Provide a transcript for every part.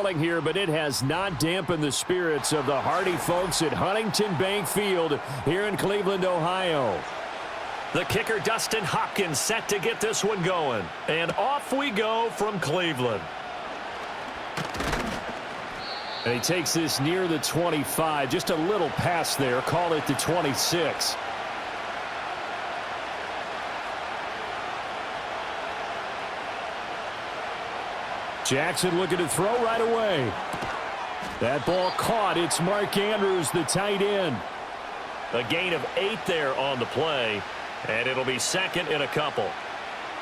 falling here, but it has not dampened the spirits of the hardy folks at Huntington Bank Field here in Cleveland, Ohio. The kicker, Dustin Hopkins, set to get this one going. And off we go from Cleveland. And he takes this near the 25. Just a little pass there. Call it the 26. Jackson looking to throw right away. That ball caught. It's Mark Andrews, the tight end. A gain of 8 there on the play, and it'll be second and a couple.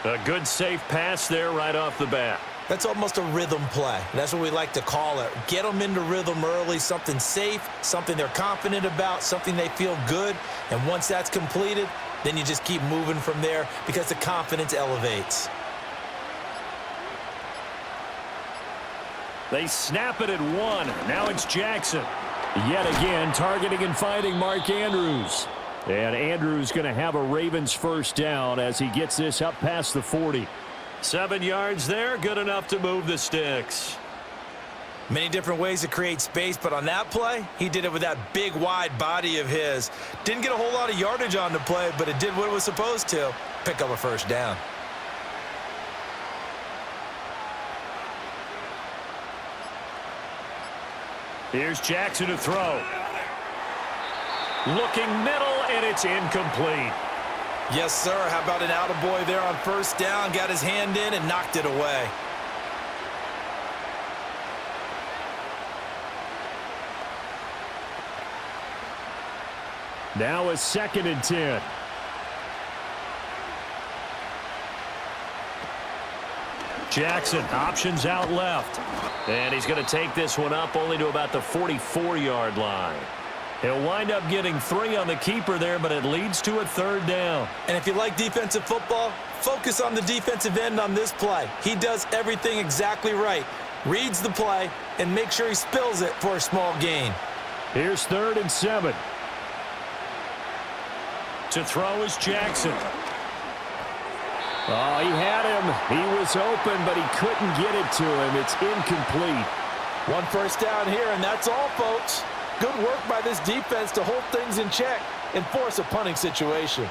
A good safe pass there right off the bat. That's almost a rhythm play. That's what we like to call it. Get them into rhythm early, something safe, something they're confident about, something they feel good. And once that's completed, then you just keep moving from there because the confidence elevates. They snap it at 1. Now it's Jackson. Yet again, targeting and finding Mark Andrews. And Andrews going to have a Ravens first down as he gets this up past the 40. 7 yards there, good enough to move the sticks. Many different ways to create space, but on that play, he did it with that big, wide body of his. Didn't get a whole lot of yardage on the play, but it did what it was supposed to. Pick up a first down. Here's Jackson to throw. Looking middle, and it's incomplete. Yes, sir. How about an attaboy there on first down? Got his hand in and knocked it away. Now a 2nd and 10. Jackson, options out left. And he's going to take this one up only to about the 44-yard line. He'll wind up getting 3 on the keeper there, but it leads to a 3rd down. And if you like defensive football, focus on the defensive end on this play. He does everything exactly right. Reads the play and make sure he spills it for a small gain. Here's 3rd and 7. To throw is Jackson. Oh, he had him. He was open, but he couldn't get it to him. It's incomplete. 1 first down here, and that's all, folks. Good work by this defense to hold things in check and force a punting situation.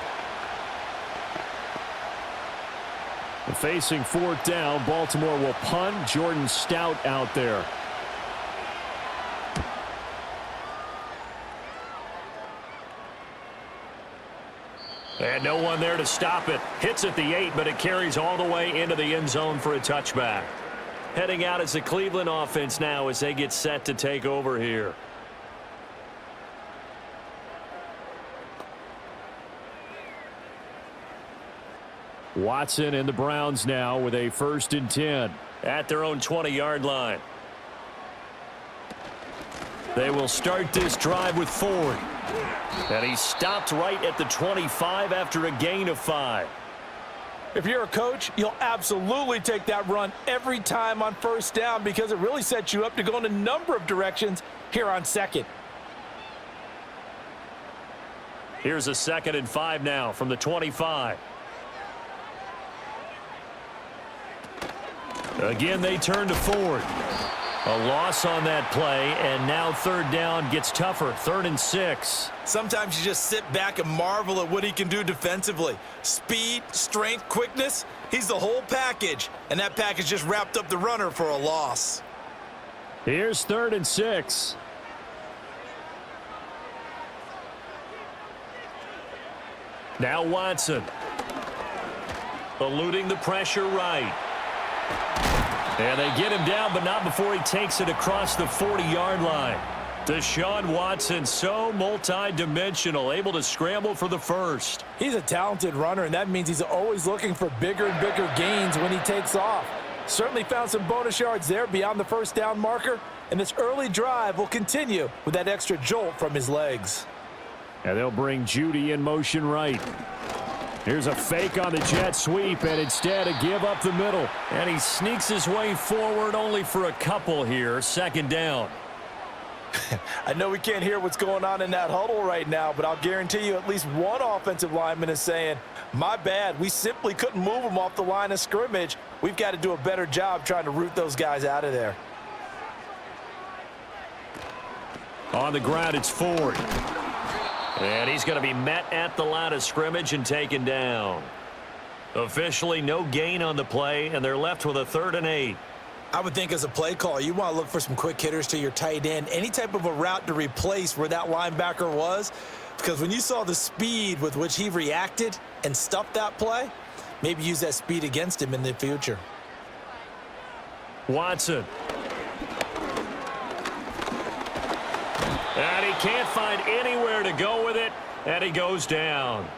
Facing 4th down, Baltimore will punt. Jordan Stout out there. And no one there to stop it. Hits at the 8, but it carries all the way into the end zone for a touchback. Heading out as the Cleveland offense now as they get set to take over here. Watson and the Browns now with a 1st and 10. At their own 20-yard line. They will start this drive with Ford. And he stopped right at the 25 after a gain of 5. If you're a coach, you'll absolutely take that run every time on first down because it really sets you up to go in a number of directions here on 2nd. Here's a 2nd and 5 now from the 25. Again, they turn to Ford. A loss on that play, and now 3rd down gets tougher. 3rd and 6. Sometimes you just sit back and marvel at what he can do defensively. Speed, strength, quickness, he's the whole package. And that package just wrapped up the runner for a loss. Here's 3rd and 6. Now Watson. Eluding the pressure right. And they get him down, but not before he takes it across the 40-yard line. Deshaun Watson, so multi-dimensional, able to scramble for the 1st. He's a talented runner, and that means he's always looking for bigger and bigger gains when he takes off. Certainly found some bonus yards there beyond the 1st down marker, and this early drive will continue with that extra jolt from his legs. And they'll bring Judy in motion right. Here's a fake on the jet sweep, and instead a give up the middle. And he sneaks his way forward only for a couple here. 2nd down. I know we can't hear what's going on in that huddle right now, but I'll guarantee you at least one offensive lineman is saying, my bad, we simply couldn't move them off the line of scrimmage. We've got to do a better job trying to root those guys out of there. On the ground, it's Ford. And he's going to be met at the line of scrimmage and taken down. Officially, no gain on the play, and they're left with a 3rd and 8. I would think as a play caller, you want to look for some quick hitters to your tight end, any type of a route to replace where that linebacker was, because when you saw the speed with which he reacted and stuffed that play, maybe use that speed against him in the future. Watson. And he can't find anywhere to go with it, and he goes down.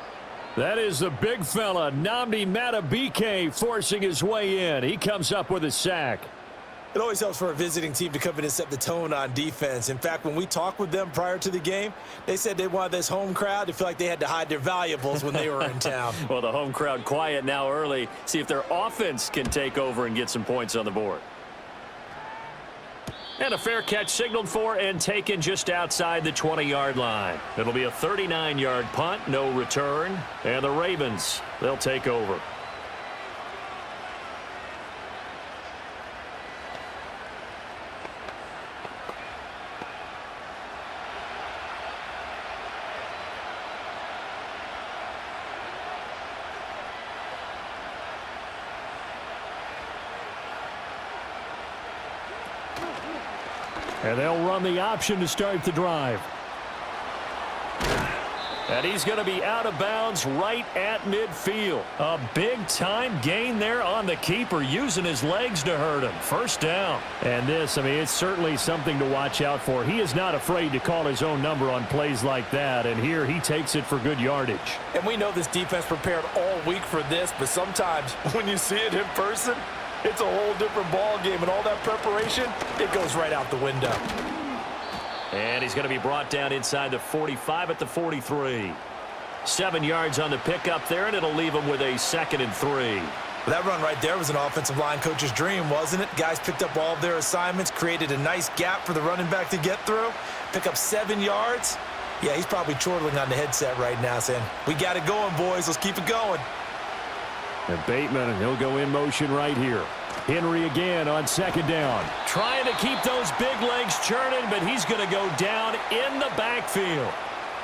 That is the big fella, Nnamdi Madubuike, forcing his way in. He comes up with a sack. It always helps for a visiting team to come in and set the tone on defense. In fact, when we talked with them prior to the game, they said they wanted this home crowd to feel like they had to hide their valuables when they were in town. Well, the home crowd quiet now early. See if their offense can take over and get some points on the board. And a fair catch signaled for and taken just outside the 20-yard line. It'll be a 39-yard punt, no return. And the Ravens, they'll take over. And they'll run the option to start the drive. And he's going to be out of bounds right at midfield. A big-time gain there on the keeper, using his legs to hurt him. First down. And this, I mean, it's certainly something to watch out for. He is not afraid to call his own number on plays like that, and here he takes it for good yardage. And we know this defense prepared all week for this, but sometimes when you see it in person, it's a whole different ball game, and all that preparation, it goes right out the window. And he's going to be brought down inside the 45 at the 43. 7 yards on the pickup there, and it'll leave him with a 2nd and 3. Well, that run right there was an offensive line coach's dream, wasn't it? Guys picked up all of their assignments, created a nice gap for the running back to get through, pick up 7 yards. Yeah, he's probably chortling on the headset right now saying, we got it going, boys. Let's keep it going. And Bateman, and he'll go in motion right here. Henry again on 2nd down. Trying to keep those big legs churning, but he's going to go down in the backfield.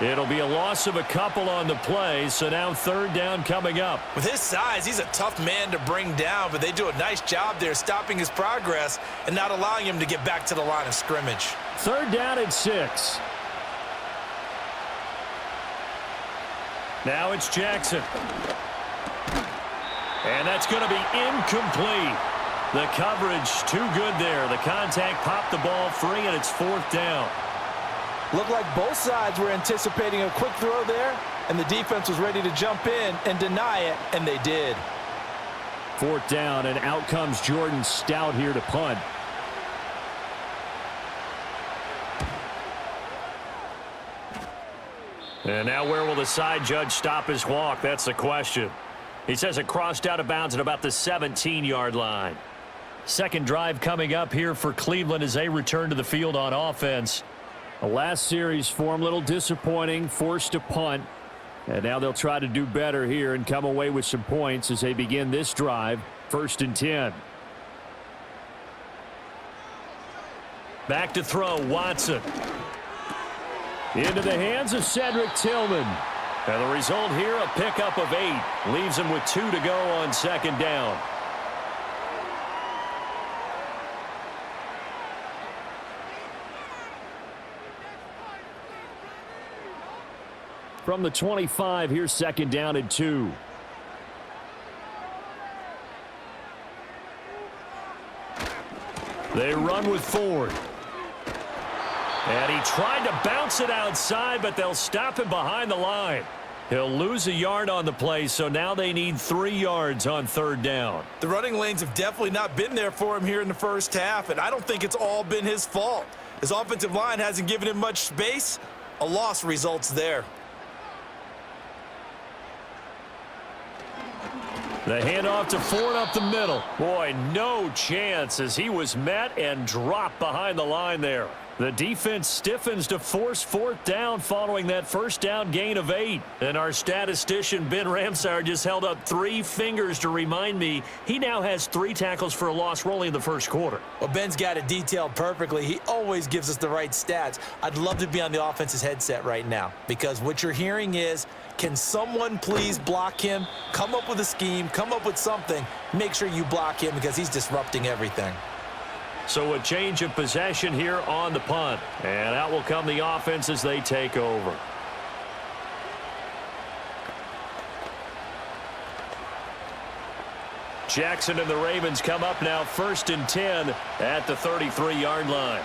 It'll be a loss of a couple on the play, so now 3rd down coming up. With his size, he's a tough man to bring down, but they do a nice job there stopping his progress and not allowing him to get back to the line of scrimmage. 3rd down and 6. Now it's Jackson. And that's going to be incomplete. The coverage too good there. The contact popped the ball free, and it's 4th down. Looked like both sides were anticipating a quick throw there, and the defense was ready to jump in and deny it, and they did. 4th down, and out comes Jordan Stout here to punt. And now where will the side judge stop his walk? That's the question. He says it crossed out of bounds at about the 17-yard line. 2nd drive coming up here for Cleveland as they return to the field on offense. The last series for him, a little disappointing, forced to punt. And now they'll try to do better here and come away with some points as they begin this drive. 1st and 10. Back to throw, Watson. Into the hands of Cedric Tillman. And the result here, a pickup of 8. Leaves him with 2 to go on 2nd down. From the 25, here's 2nd down and 2. They run with Ford. And he tried to bounce it outside, but they'll stop him behind the line. He'll lose a yard on the play, so now they need 3 yards on 3rd down. The running lanes have definitely not been there for him here in the first half, and I don't think it's all been his fault. His offensive line hasn't given him much space. A loss results there. The handoff to Ford up the middle. Boy, no chance as he was met and dropped behind the line there. The defense stiffens to force fourth down following that first down gain of 8. And our statistician, Ben Ramsar, just held up 3 fingers to remind me he now has 3 tackles for a loss rolling in the first quarter. Well, Ben's got it detailed perfectly. He always gives us the right stats. I'd love to be on the offense's headset right now because what you're hearing is, can someone please block him? Come up with a scheme, come up with something. Make sure you block him because he's disrupting everything. So a change of possession here on the punt. And out will come the offense as they take over. Jackson and the Ravens come up now 1st and 10 at the 33-yard line.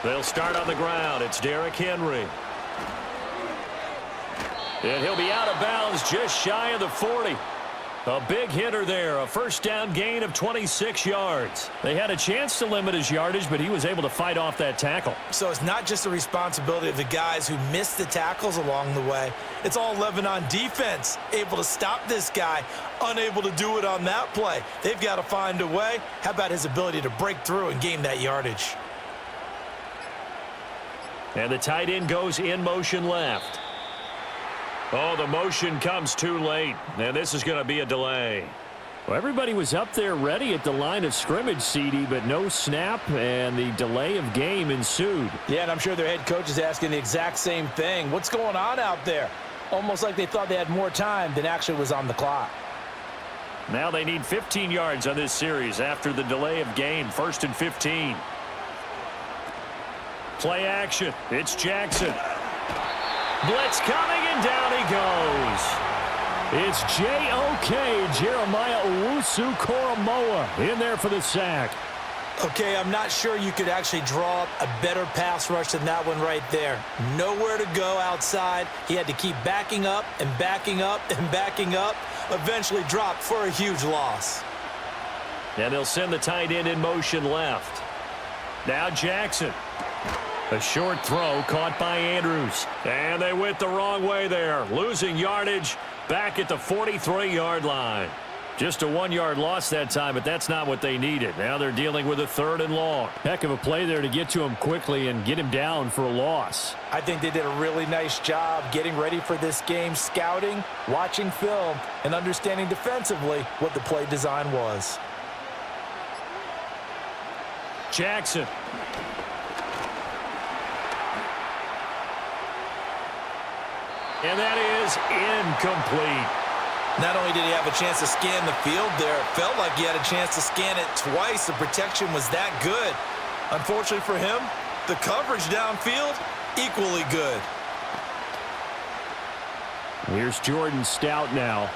They'll start on the ground. It's Derrick Henry. And he'll be out of bounds just shy of the 40. A big hitter there, a first down gain of 26 yards. They had a chance to limit his yardage, but he was able to fight off that tackle. So it's not just the responsibility of the guys who missed the tackles along the way. It's all 11 on defense, able to stop this guy, unable to do it on that play. They've got to find a way. How about his ability to break through and gain that yardage? And the tight end goes in motion left. Oh, the motion comes too late, and this is going to be a delay. Well, everybody was up there ready at the line of scrimmage, CD, but no snap, and the delay of game ensued. Yeah, and I'm sure their head coach is asking the exact same thing. What's going on out there? Almost like they thought they had more time than actually was on the clock. Now they need 15 yards on this series after the delay of game. 1st and 15. Play action. It's Jackson. Blitz coming, and down he goes. It's J.O.K. Jeremiah Owusu-Koramoah in there for the sack. Okay, I'm not sure you could actually draw up a better pass rush than that one right there. Nowhere to go outside. He had to keep backing up and backing up and backing up. Eventually dropped for a huge loss. And they'll send the tight end in motion left. Now Jackson. A short throw caught by Andrews. And they went the wrong way there. Losing yardage back at the 43-yard line. Just a 1-yard loss that time, but that's not what they needed. Now they're dealing with a 3rd and long. Heck of a play there to get to him quickly and get him down for a loss. I think they did a really nice job getting ready for this game, scouting, watching film, and understanding defensively what the play design was. Jackson. And that is incomplete. Not only did he have a chance to scan the field there, it felt like he had a chance to scan it twice. The protection was that good. Unfortunately for him, the coverage downfield, equally good. Here's Jordan Stout now.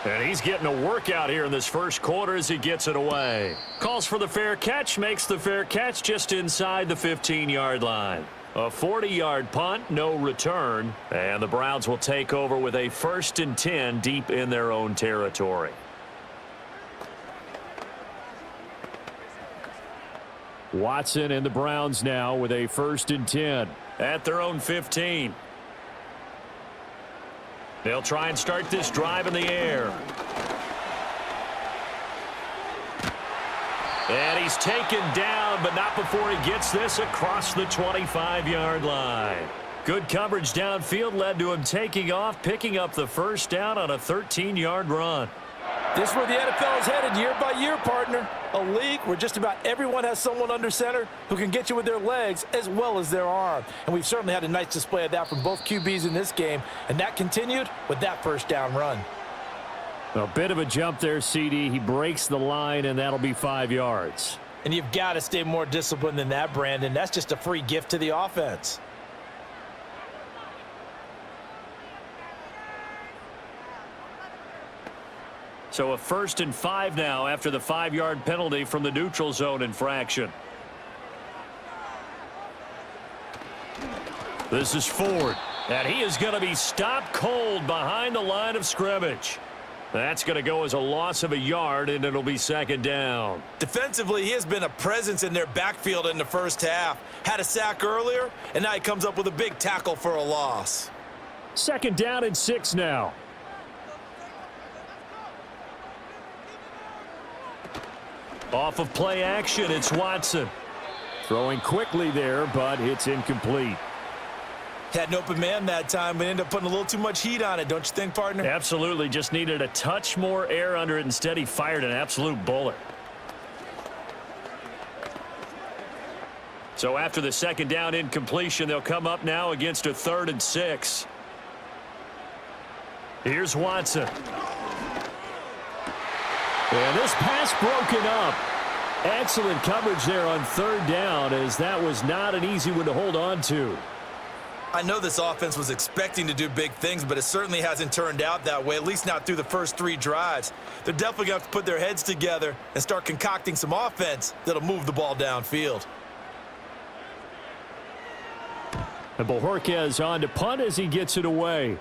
And he's getting a workout here in this first quarter as he gets it away. Calls for the fair catch, makes the fair catch just inside the 15-yard line. A 40-yard punt, no return, and the Browns will take over with a 1st and 10 deep in their own territory. Watson and the Browns now with a 1st and 10. At their own 15. They'll try and start this drive in the air. And he's taken down, but not before he gets this across the 25-yard line. Good coverage downfield led to him taking off, picking up the first down on a 13-yard run. This is where the NFL is headed year by year, partner. A league where just about everyone has someone under center who can get you with their legs as well as their arm. And we've certainly had a nice display of that from both QBs in this game, and that continued with that first down run. A bit of a jump there, CD. He breaks the line, and that'll be 5 yards. And you've got to stay more disciplined than that, Brandon. That's just a free gift to the offense. So a 1st and 5 now after the 5-yard penalty from the neutral zone infraction. This is Ford, and he is going to be stopped cold behind the line of scrimmage. That's going to go as a loss of a yard, and it'll be 2nd down. Defensively, he has been a presence in their backfield in the first half. Had a sack earlier, and now he comes up with a big tackle for a loss. Second down and 6 now. Off of play action, it's Watson. Throwing quickly there, but it's incomplete. Had an open man that time, but ended up putting a little too much heat on it, don't you think, partner? Absolutely. Just needed a touch more air under it. Instead, he fired an absolute bullet. So after the second down incompletion, they'll come up now against a 3rd and 6. Here's Watson. And this pass broken up. Excellent coverage there on 3rd down, as that was not an easy one to hold on to. I know this offense was expecting to do big things, but it certainly hasn't turned out that way, at least not through the first 3 drives. They're definitely going to have to put their heads together and start concocting some offense that'll move the ball downfield. And Bojorquez on to punt as he gets it away.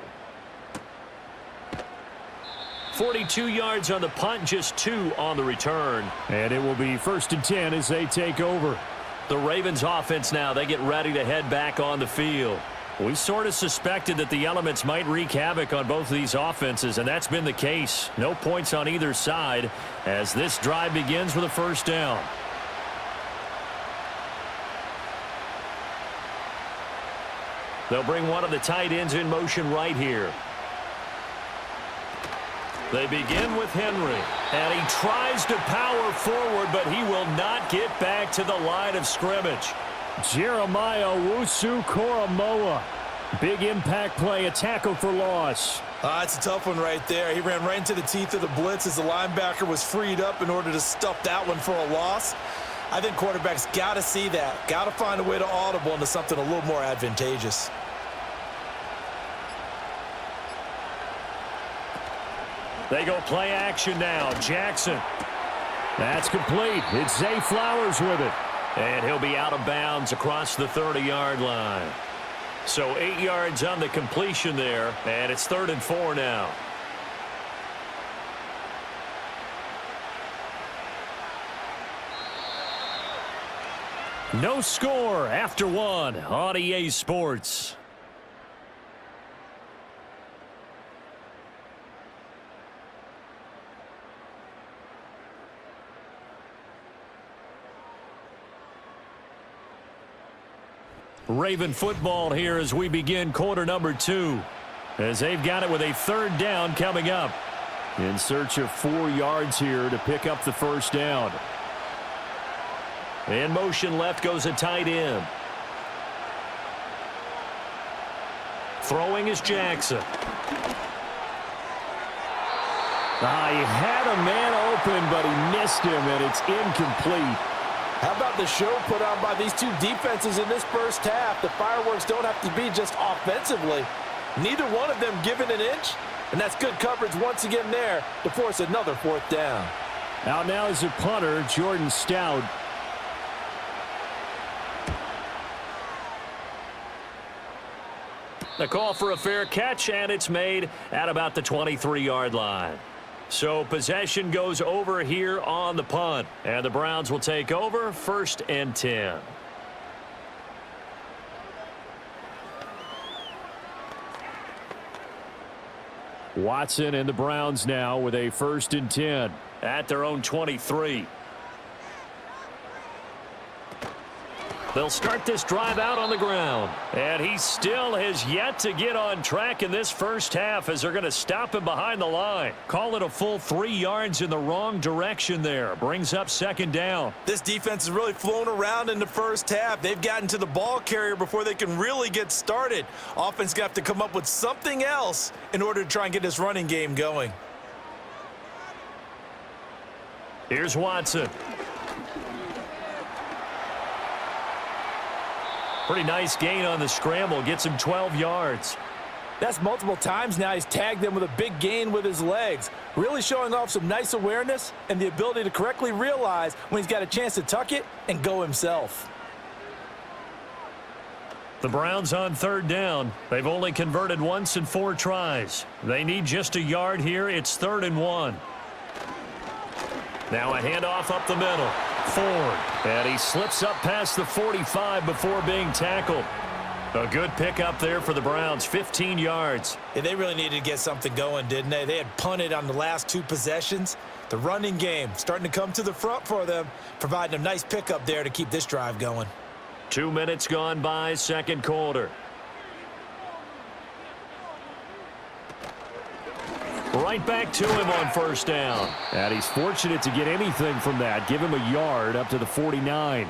42 yards on the punt, just 2 on the return. And it will be 1st and 10 as they take over. The Ravens offense now, they get ready to head back on the field. We sort of suspected that the elements might wreak havoc on both of these offenses, and that's been the case. No points on either side as this drive begins with a 1st down. They'll bring one of the tight ends in motion right here. They begin with Henry, and he tries to power forward, but he will not get back to the line of scrimmage. Jeremiah Owusu-Koramoah. Big impact play, a tackle for loss. That's a tough one right there. He ran right into the teeth of the blitz as the linebacker was freed up in order to stuff that one for a loss. I think quarterbacks got to see that. Got to find a way to audible into something a little more advantageous. They go play action now. Jackson. That's complete. It's Zay Flowers with it. And he'll be out of bounds across the 30-yard line. So 8 yards on the completion there, and it's 3rd and 4 now. No score after 1 on EA Sports. Raven football here as we begin quarter number 2. As they've got it with a 3rd down coming up. In search of 4 yards here to pick up the 1st down. In motion left goes a tight end. Throwing is Jackson. He had a man open, but he missed him, and it's incomplete. How about the show put on by these 2 defenses in this first half? The fireworks don't have to be just offensively. Neither one of them given an inch, and that's good coverage once again there to force another 4th down. Out now is the punter, Jordan Stout. The call for a fair catch, and it's made at about the 23-yard line. So possession goes over here on the punt, and the Browns will take over 1st and 10. Watson and the Browns now with a 1st and 10. At their own 23. They'll start this drive out on the ground. And he still has yet to get on track in this first half as they're going to stop him behind the line. Call it a full 3 yards in the wrong direction there. Brings up 2nd down. This defense is really flown around in the first half. They've gotten to the ball carrier before they can really get started. Offense got to come up with something else in order to try and get this running game going. Here's Watson. Pretty nice gain on the scramble. Gets him 12 yards. That's multiple times now he's tagged them with a big gain with his legs. Really showing off some nice awareness and the ability to correctly realize when he's got a chance to tuck it and go himself. The Browns on 3rd down. They've only converted once in 4 tries. They need just a yard here. It's 3rd and 1. Now a handoff up the middle. Ford. And he slips up past the 45 before being tackled. A good pickup there for the Browns, 15 yards. Yeah, they really needed to get something going, didn't they? They had punted on the last 2 possessions. The running game starting to come to the front for them, providing a nice pickup there to keep this drive going. 2 minutes gone by, second quarter. Right back to him on first down. And he's fortunate to get anything from that. Give him a yard up to the 49.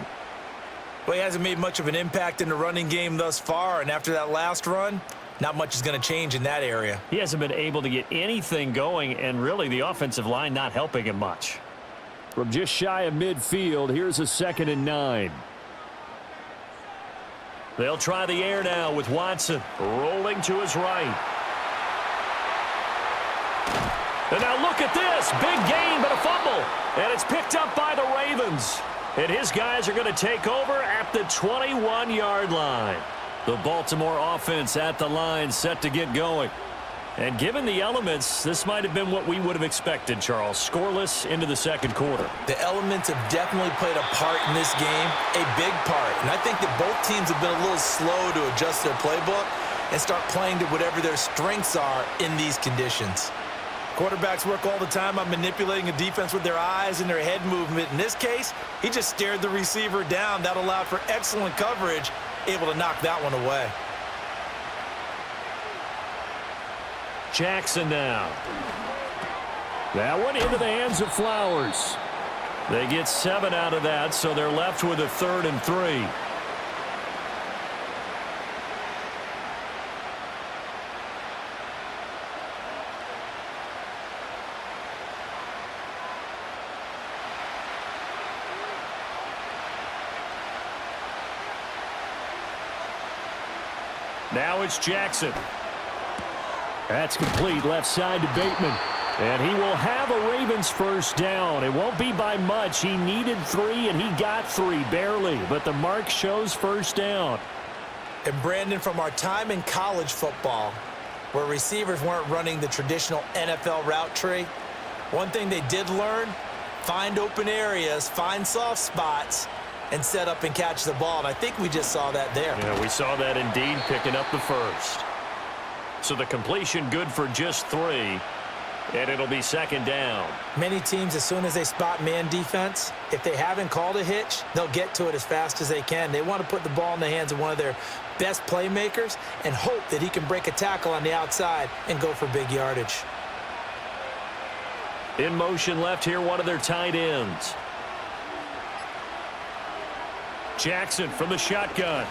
Well, he hasn't made much of an impact in the running game thus far, and after that last run, not much is going to change in that area. He hasn't been able to get anything going, and really the offensive line not helping him much. From just shy of midfield, here's a 2nd and 9. They'll try the air now with Watson rolling to his right. And now look at this. Big gain, but a fumble. And it's picked up by the Ravens. And his guys are going to take over at the 21-yard line. The Baltimore offense at the line, set to get going. And given the elements, this might have been what we would have expected, Charles. Scoreless into the second quarter. The elements have definitely played a part in this game, a big part. And I think that both teams have been a little slow to adjust their playbook and start playing to whatever their strengths are in these conditions. Quarterbacks work all the time on manipulating a defense with their eyes and their head movement. In this case, he just stared the receiver down. That allowed for excellent coverage, able to knock that one away. Jackson now. That one into the hands of Flowers. They get 7 out of that, so they're left with a 3rd and 3. Now it's Jackson. That's complete left side to Bateman. And he will have a Ravens first down. It won't be by much. He needed 3, and he got 3, barely. But the mark shows first down. And Brandon, from our time in college football, where receivers weren't running the traditional NFL route tree, one thing they did learn, find open areas, find soft spots, and set up and catch the ball. And I think we just saw that there. Yeah, we saw that indeed, picking up the first. So the completion good for just 3, and it'll be second down. Many teams, as soon as they spot man defense, if they haven't called a hitch, they'll get to it as fast as they can. They want to put the ball in the hands of one of their best playmakers and hope that he can break a tackle on the outside and go for big yardage. In motion left here, one of their tight ends. Jackson from the shotgun.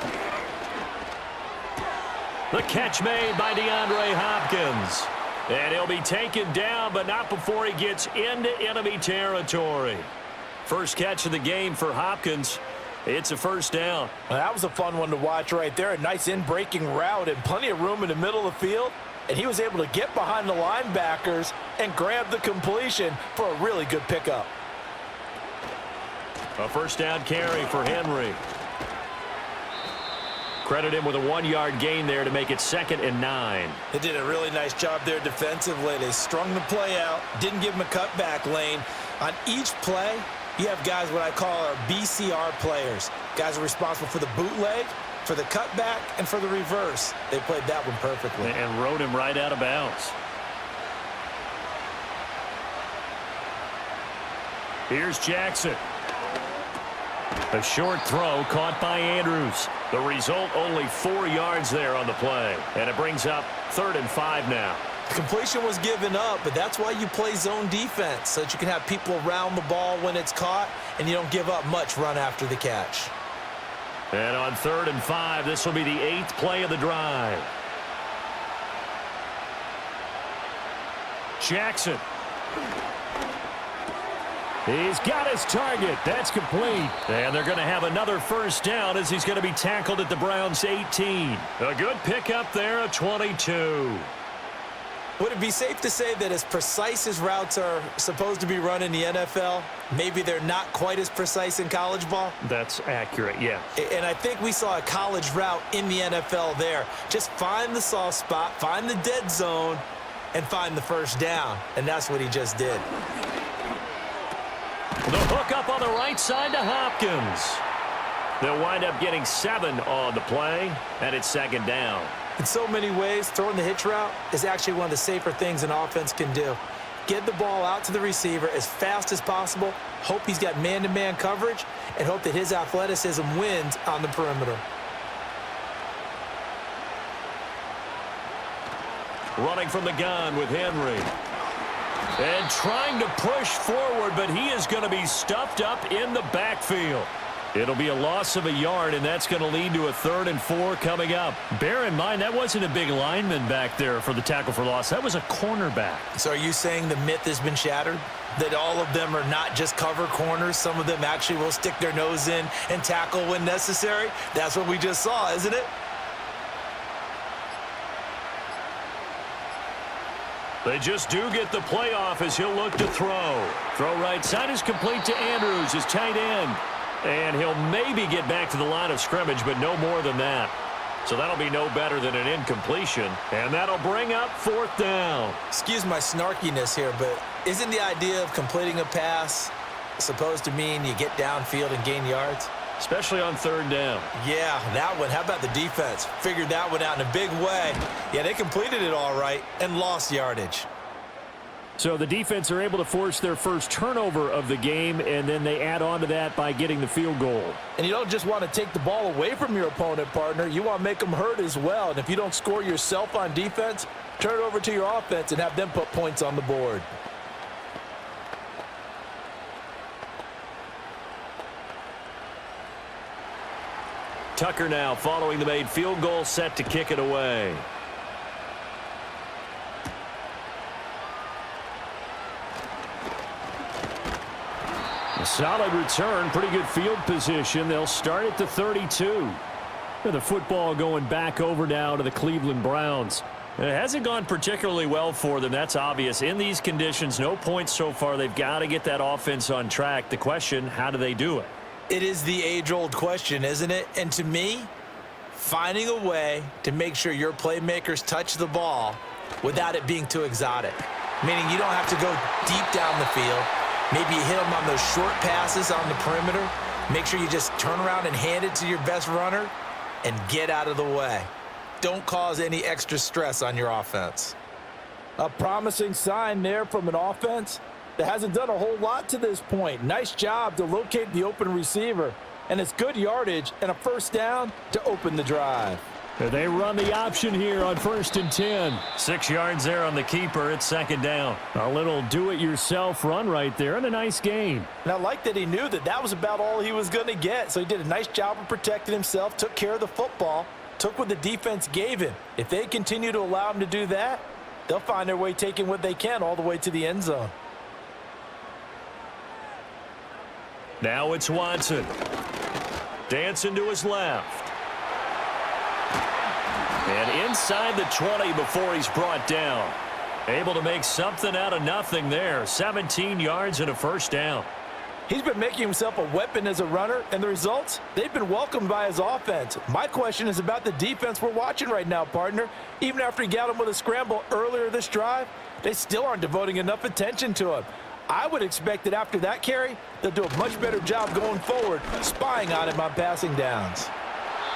The catch made by DeAndre Hopkins. And he'll be taken down, but not before he gets into enemy territory. First catch of the game for Hopkins. It's a first down. Well, that was a fun one to watch right there. A nice in-breaking route and plenty of room in the middle of the field. And he was able to get behind the linebackers and grab the completion for a really good pickup. A first down carry for Henry. Credit him with a 1-yard gain there to make it 2nd and 9. They did a really nice job there defensively. They strung the play out, didn't give him a cutback lane. On each play, you have guys what I call our BCR players. Guys are responsible for the bootleg, for the cutback, and for the reverse. They played that one perfectly. And rode him right out of bounds. Here's Jackson. A short throw caught by Andrews. The result, only 4 yards there on the play. And it brings up 3rd and 5 now. The completion was given up, but that's why you play zone defense, so that you can have people around the ball when it's caught, and you don't give up much run after the catch. And on 3rd and 5, this will be the 8th play of the drive. Jackson. He's got his target. That's complete. And they're going to have another first down as he's going to be tackled at the Browns' 18. A good pickup there, a 22. Would it be safe to say that as precise as routes are supposed to be run in the NFL, maybe they're not quite as precise in college ball? That's accurate, yeah. And I think we saw a college route in the NFL there. Just find the soft spot, find the dead zone, and find the first down. And that's what he just did. The hook up on the right side to Hopkins. They'll wind up getting 7 on the play, and it's 2nd down. In so many ways, throwing the hitch route is actually one of the safer things an offense can do. Get the ball out to the receiver as fast as possible, hope he's got man-to-man coverage, and hope that his athleticism wins on the perimeter. Running from the gun with Henry. And trying to push forward, but he is going to be stuffed up in the backfield. It'll be a loss of a yard, and that's going to lead to a 3rd and 4 coming up. Bear in mind, that wasn't a big lineman back there for the tackle for loss. That was a cornerback. So are you saying the myth has been shattered? That all of them are not just cover corners? Some of them actually will stick their nose in and tackle when necessary? That's what we just saw, isn't it? They just do get the playoff as he'll look to throw. Throw right side is complete to Andrews, his tight end. And he'll maybe get back to the line of scrimmage, but no more than that. So that'll be no better than an incompletion. And that'll bring up 4th down. Excuse my snarkiness here, but isn't the idea of completing a pass supposed to mean you get downfield and gain yards? Especially on 3rd down. Yeah, that one. How about the defense? Figured that one out in a big way. Yeah, they completed it all right and lost yardage. So the defense are able to force their first turnover of the game, and then they add on to that by getting the field goal. And you don't just want to take the ball away from your opponent, partner. You want to make them hurt as well. And if you don't score yourself on defense, turn it over to your offense and have them put points on the board. Tucker now following the made field goal, set to kick it away. A solid return, pretty good field position. They'll start at the 32. The football going back over now to the Cleveland Browns. It hasn't gone particularly well for them. That's obvious. In these conditions, no points so far. They've got to get that offense on track. The question, how do they do it? It is the age-old question, isn't it? And to me, finding a way to make sure your playmakers touch the ball without it being too exotic. Meaning you don't have to go deep down the field. Maybe you hit them on those short passes on the perimeter. Make sure you just turn around and hand it to your best runner and get out of the way. Don't cause any extra stress on your offense. A promising sign there from an offense that hasn't done a whole lot to this point. Nice job to locate the open receiver. And it's good yardage and a 1st down to open the drive. They run the option here on 1st and 10. 6 yards there on the keeper. It's 2nd down. A little do-it-yourself run right there and a nice gain. And I like that he knew that that was about all he was going to get. So he did a nice job of protecting himself, took care of the football, took what the defense gave him. If they continue to allow him to do that, they'll find their way taking what they can all the way to the end zone. Now it's Watson. Dancing to his left. And inside the 20 before he's brought down. Able to make something out of nothing there. 17 yards and a 1st down. He's been making himself a weapon as a runner, and the results, they've been welcomed by his offense. My question is about the defense we're watching right now, partner. Even after he got him with a scramble earlier this drive, they still aren't devoting enough attention to him. I would expect that after that carry, they'll do a much better job going forward, spying on him on passing downs.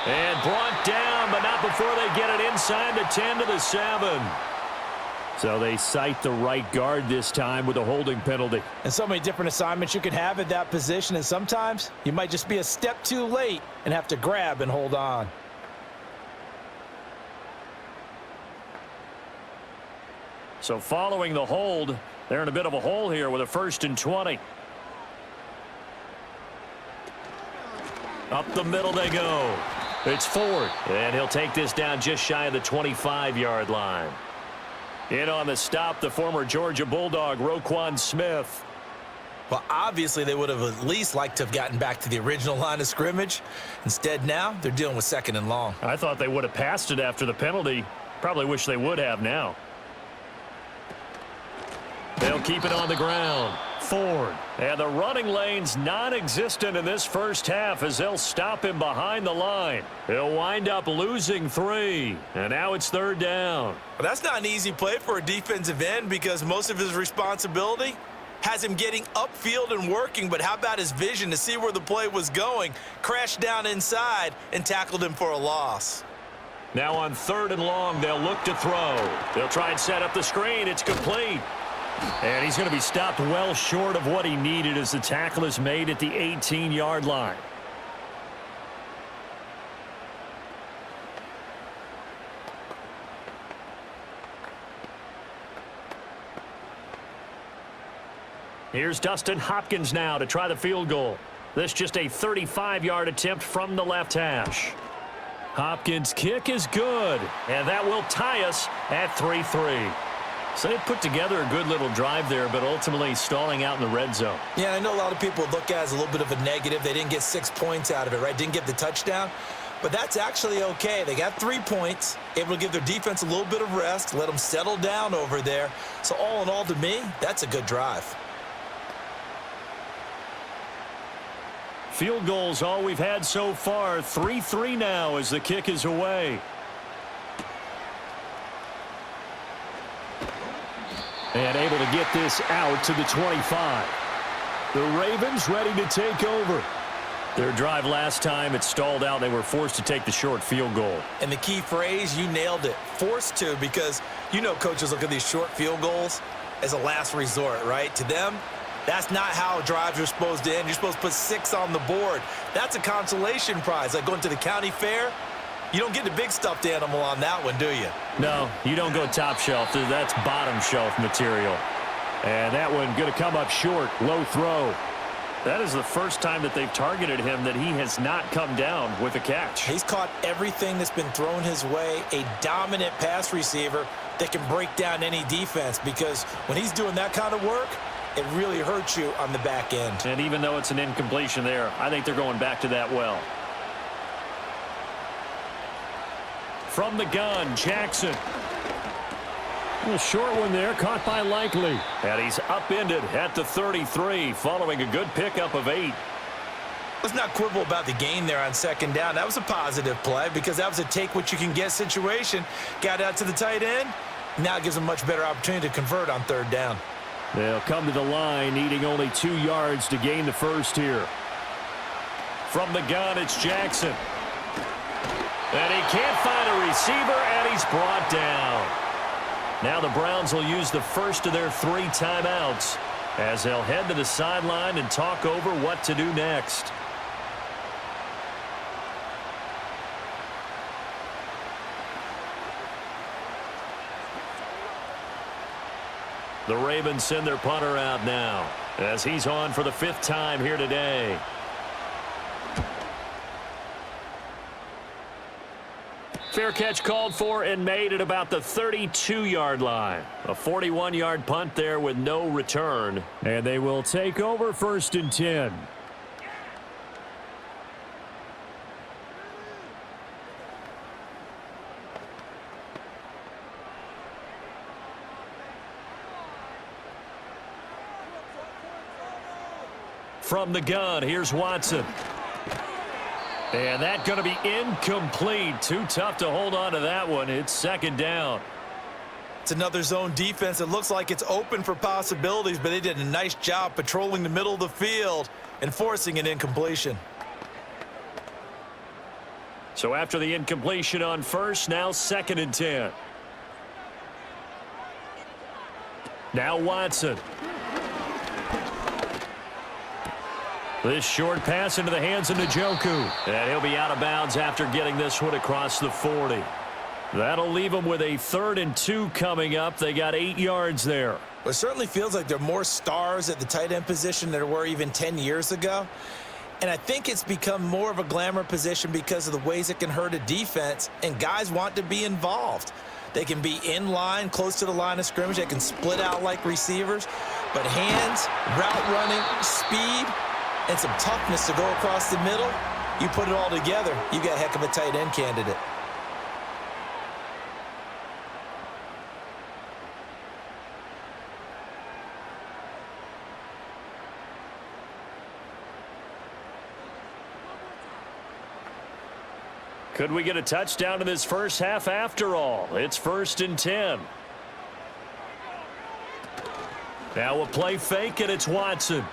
And brought down, but not before they get it inside the 10 to the 7. So they cite the right guard this time with a holding penalty. And so many different assignments you can have at that position, and sometimes you might just be a step too late and have to grab and hold on. So following the hold, they're in a bit of a hole here with a 1st and 20. Up the middle they go. It's Ford, and he'll take this down just shy of the 25-yard line. In on the stop, the former Georgia Bulldog, Roquan Smith. Well, obviously they would have at least liked to have gotten back to the original line of scrimmage. Instead now, they're dealing with 2nd and long. I thought they would have passed it after the penalty. Probably wish they would have now. They'll keep it on the ground. Ford. And the running lane's non-existent in this first half as they'll stop him behind the line. He'll wind up losing 3. And now it's 3rd down. Well, that's not an easy play for a defensive end because most of his responsibility has him getting upfield and working, but how about his vision to see where the play was going? Crashed down inside and tackled him for a loss. Now on 3rd and long, they'll look to throw. They'll try and set up the screen. It's complete. And he's going to be stopped well short of what he needed as the tackle is made at the 18-yard line. Here's Dustin Hopkins now to try the field goal. This just a 35-yard attempt from the left hash. Hopkins' kick is good, and that will tie us at 3-3. So they put together a good little drive there, but ultimately stalling out in the red zone. Yeah, I know a lot of people look at it as a little bit of a negative. They didn't get 6 points out of it, right? Didn't get the touchdown. But that's actually okay. They got 3 points, able to give their defense a little bit of rest, let them settle down over there. So all in all, to me, that's a good drive. Field goals all we've had so far. 3-3 now as the kick is away. And able to get this out to the 25. The Ravens ready to take over. Their drive last time, it stalled out. They were forced to take the short field goal. And the key phrase, you nailed it, forced to, because you know coaches look at these short field goals as a last resort, right? To them, that's not how drives are supposed to end. You're supposed to put 6 on the board. That's a consolation prize. Like going to the county fair, you don't get the big stuffed animal on that one, do you? No, you don't go top shelf. That's bottom shelf material. And that one going to come up short. Low throw. That is the first time that they've targeted him that he has not come down with a catch. He's caught everything that's been thrown his way. A dominant pass receiver that can break down any defense, because when he's doing that kind of work, it really hurts you on the back end. And even though it's an incompletion there, I think they're going back to that well. From the gun, Jackson. A short one there, caught by Likely. And he's upended at the 33, following a good pickup of 8. Let's not quibble about the gain there on 2nd down. That was a positive play, because that was a take-what-you-can-get situation. Got out to the tight end. Now it gives them a much better opportunity to convert on 3rd down. They'll come to the line, needing only 2 yards to gain the first here. From the gun, it's Jackson. And he can't find a receiver, and he's brought down. Now the Browns will use the first of their 3 timeouts as they'll head to the sideline and talk over what to do next. The Ravens send their punter out now as he's on for the 5th time here today. Fair catch called for and made at about the 32-yard line. A 41-yard punt there with no return. And they will take over 1st and 10. From the gun, here's Watson. And that's going to be incomplete. Too tough to hold on to that one. It's 2nd down. It's another zone defense. It looks like it's open for possibilities, but they did a nice job patrolling the middle of the field and forcing an incompletion. So after the incompletion on 1st, now 2nd and 10. Now Watson. This short pass into the hands of Njoku. And he'll be out of bounds after getting this one across the 40. That'll leave them with a 3rd and 2 coming up. They got 8 yards there. It certainly feels like there are more stars at the tight end position than there were even 10 years ago. And I think it's become more of a glamour position because of the ways it can hurt a defense, and guys want to be involved. They can be in line, close to the line of scrimmage. They can split out like receivers. But hands, route running, speed, and some toughness to go across the middle, you put it all together, you got a heck of a tight end candidate. Could we get a touchdown in this first half after all? It's 1st and 10. Now a play fake, and it's Watson.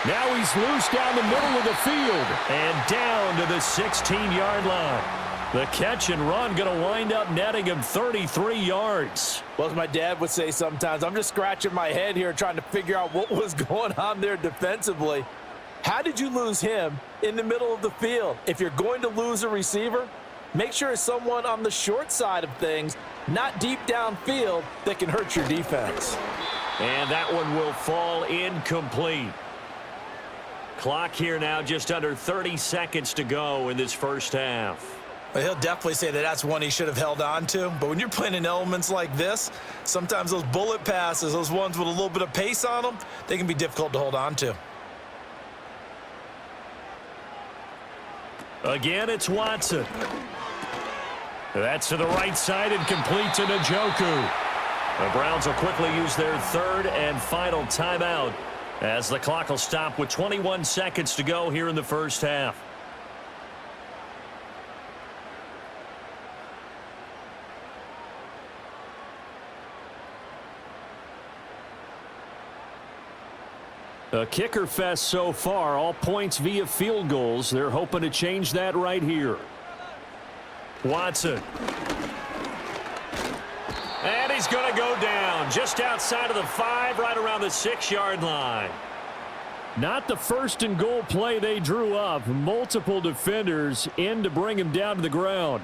Now he's loose down the middle of the field. And down to the 16-yard line. The catch and run going to wind up netting him 33 yards. Well, as my dad would say sometimes, I'm just scratching my head here trying to figure out what was going on there defensively. How did you lose him in the middle of the field? If you're going to lose a receiver, make sure it's someone on the short side of things, not deep downfield, that can hurt your defense. And that one will fall incomplete. Clock here now just under 30 seconds to go in this first half. But he'll definitely say that that's one he should have held on to. But when you're playing in elements like this, sometimes those bullet passes, those ones with a little bit of pace on them, they can be difficult to hold on to. Again, it's Watson. That's to the right side and complete to Njoku. The Browns will quickly use their third and final timeout as the clock will stop with 21 seconds to go here in the first half. A kicker fest so far, all points via field goals. They're hoping to change that right here. Watson. And he's going to go down just outside of the 5, right around the 6-yard line. Not the first and goal play they drew up. Multiple defenders in to bring him down to the ground.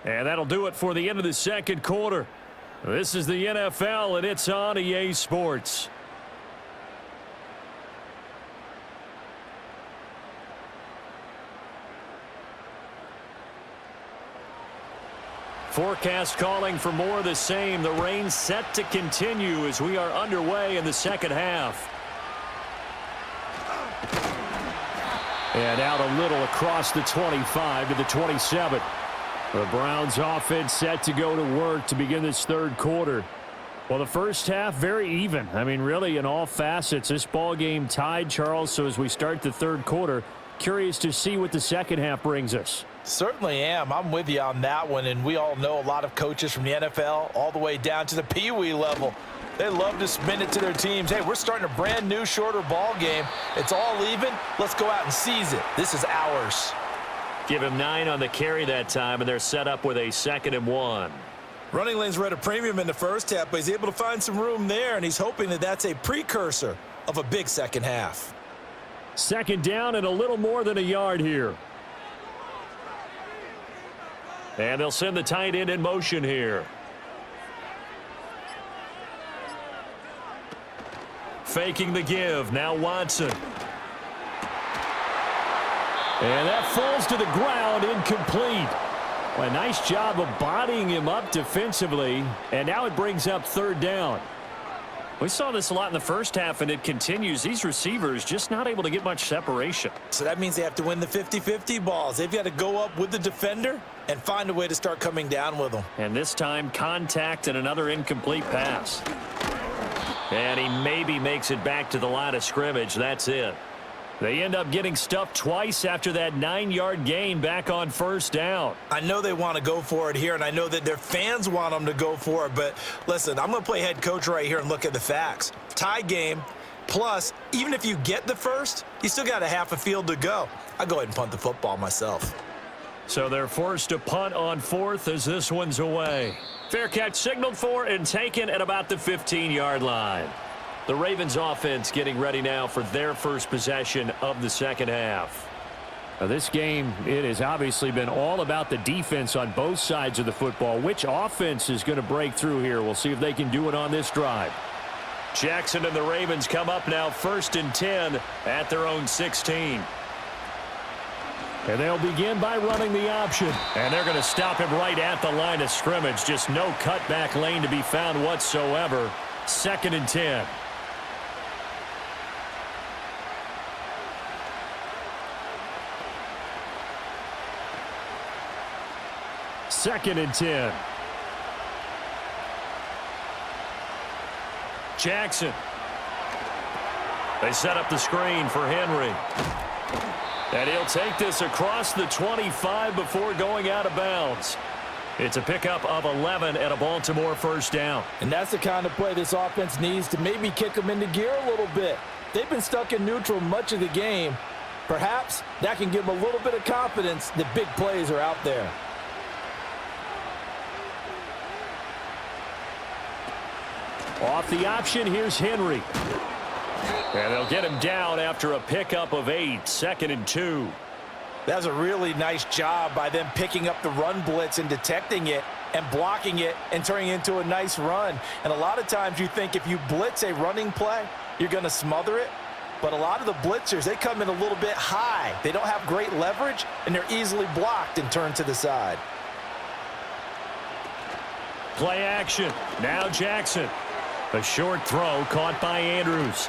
And that'll do it for the end of the second quarter. This is the NFL, and it's on EA Sports. Forecast calling for more of the same. The rain set to continue as we are underway in the second half. And out a little across the 25 to the 27. The Browns offense set to go to work to begin this third quarter. Well, the first half, very even. I mean, really, in all facets, this ball game tied, Charles. So as we start the third quarter, curious to see what the second half brings us. Certainly am. I'm with you on that one, and we all know a lot of coaches from the NFL all the way down to the Pee-wee level. They love to spin it to their teams. Hey, we're starting a brand new, shorter ball game. It's all even. Let's go out and seize it. This is ours. Give him 9 on the carry that time, and they're set up with a 2nd and 1. Running lanes were at a premium in the first half, but he's able to find some room there, and he's hoping that that's a precursor of a big second half. Second down and a little more than a yard here. And they'll send the tight end in motion here. Faking the give. Now Watson. And that falls to the ground, incomplete. Well, a nice job of bodying him up defensively, and now it brings up third down. We saw this a lot in the first half, and it continues. These receivers just not able to get much separation. So that means they have to win the 50-50 balls. They've got to go up with the defender and find a way to start coming down with them. And this time, contact and another incomplete pass. And he maybe makes it back to the line of scrimmage. That's it. They end up getting stuffed twice after that 9-yard gain back on first down. I know they want to go for it here, and I know that their fans want them to go for it, but listen, I'm going to play head coach right here and look at the facts. Tie game, plus, even if you get the first, you still got a half a field to go. I'll go ahead and punt the football myself. So they're forced to punt on fourth as this one's away. Fair catch signaled for and taken at about the 15-yard line. The Ravens offense getting ready now for their first possession of the second half. Now this game, it has obviously been all about the defense on both sides of the football. Which offense is going to break through here? We'll see if they can do it on this drive. Jackson and the Ravens come up now 1st and 10 at their own 16. And they'll begin by running the option. And they're going to stop him right at the line of scrimmage. Just no cutback lane to be found whatsoever. 2nd and 10. Second and 10. Jackson. They set up the screen for Henry. And he'll take this across the 25 before going out of bounds. It's a pickup of 11 and a Baltimore first down. And that's the kind of play this offense needs to maybe kick them into gear a little bit. They've been stuck in neutral much of the game. Perhaps that can give them a little bit of confidence that big plays are out there. Off the option, here's Henry. And they'll get him down after a pickup of 8, 2nd and 2. That's a really nice job by them picking up the run blitz and detecting it and blocking it and turning it into a nice run. And a lot of times you think if you blitz a running play, you're going to smother it. But a lot of the blitzers, they come in a little bit high. They don't have great leverage, and they're easily blocked and turned to the side. Play action. Now Jackson. A short throw caught by Andrews.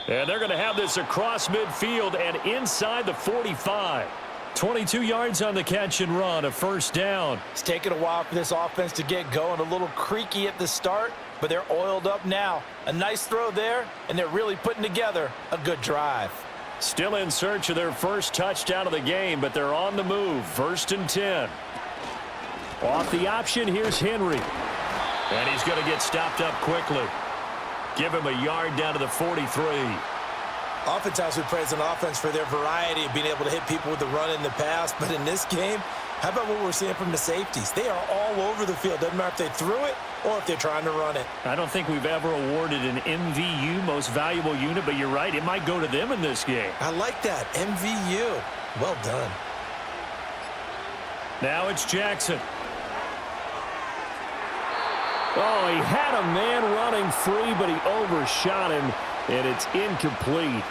And they're going to have this across midfield and inside the 45. 22 yards on the catch and run, a first down. It's taken a while for this offense to get going. A little creaky at the start, but they're oiled up now. A nice throw there, and they're really putting together a good drive. Still in search of their first touchdown of the game, but they're on the move. 1st and 10. Off the option, here's Henry. And he's going to get stopped up quickly. Give him a yard down to the 43. Oftentimes we praise an offense for their variety of being able to hit people with the run and the pass, but in this game, how about what we're seeing from the safeties? They are all over the field. Doesn't matter if they threw it or if they're trying to run it. I don't think we've ever awarded an MVU, most valuable unit, but you're right, it might go to them in this game. I like that, MVU. Well done. Now it's Jackson. Oh, he had a man running free, but he overshot him, and it's incomplete.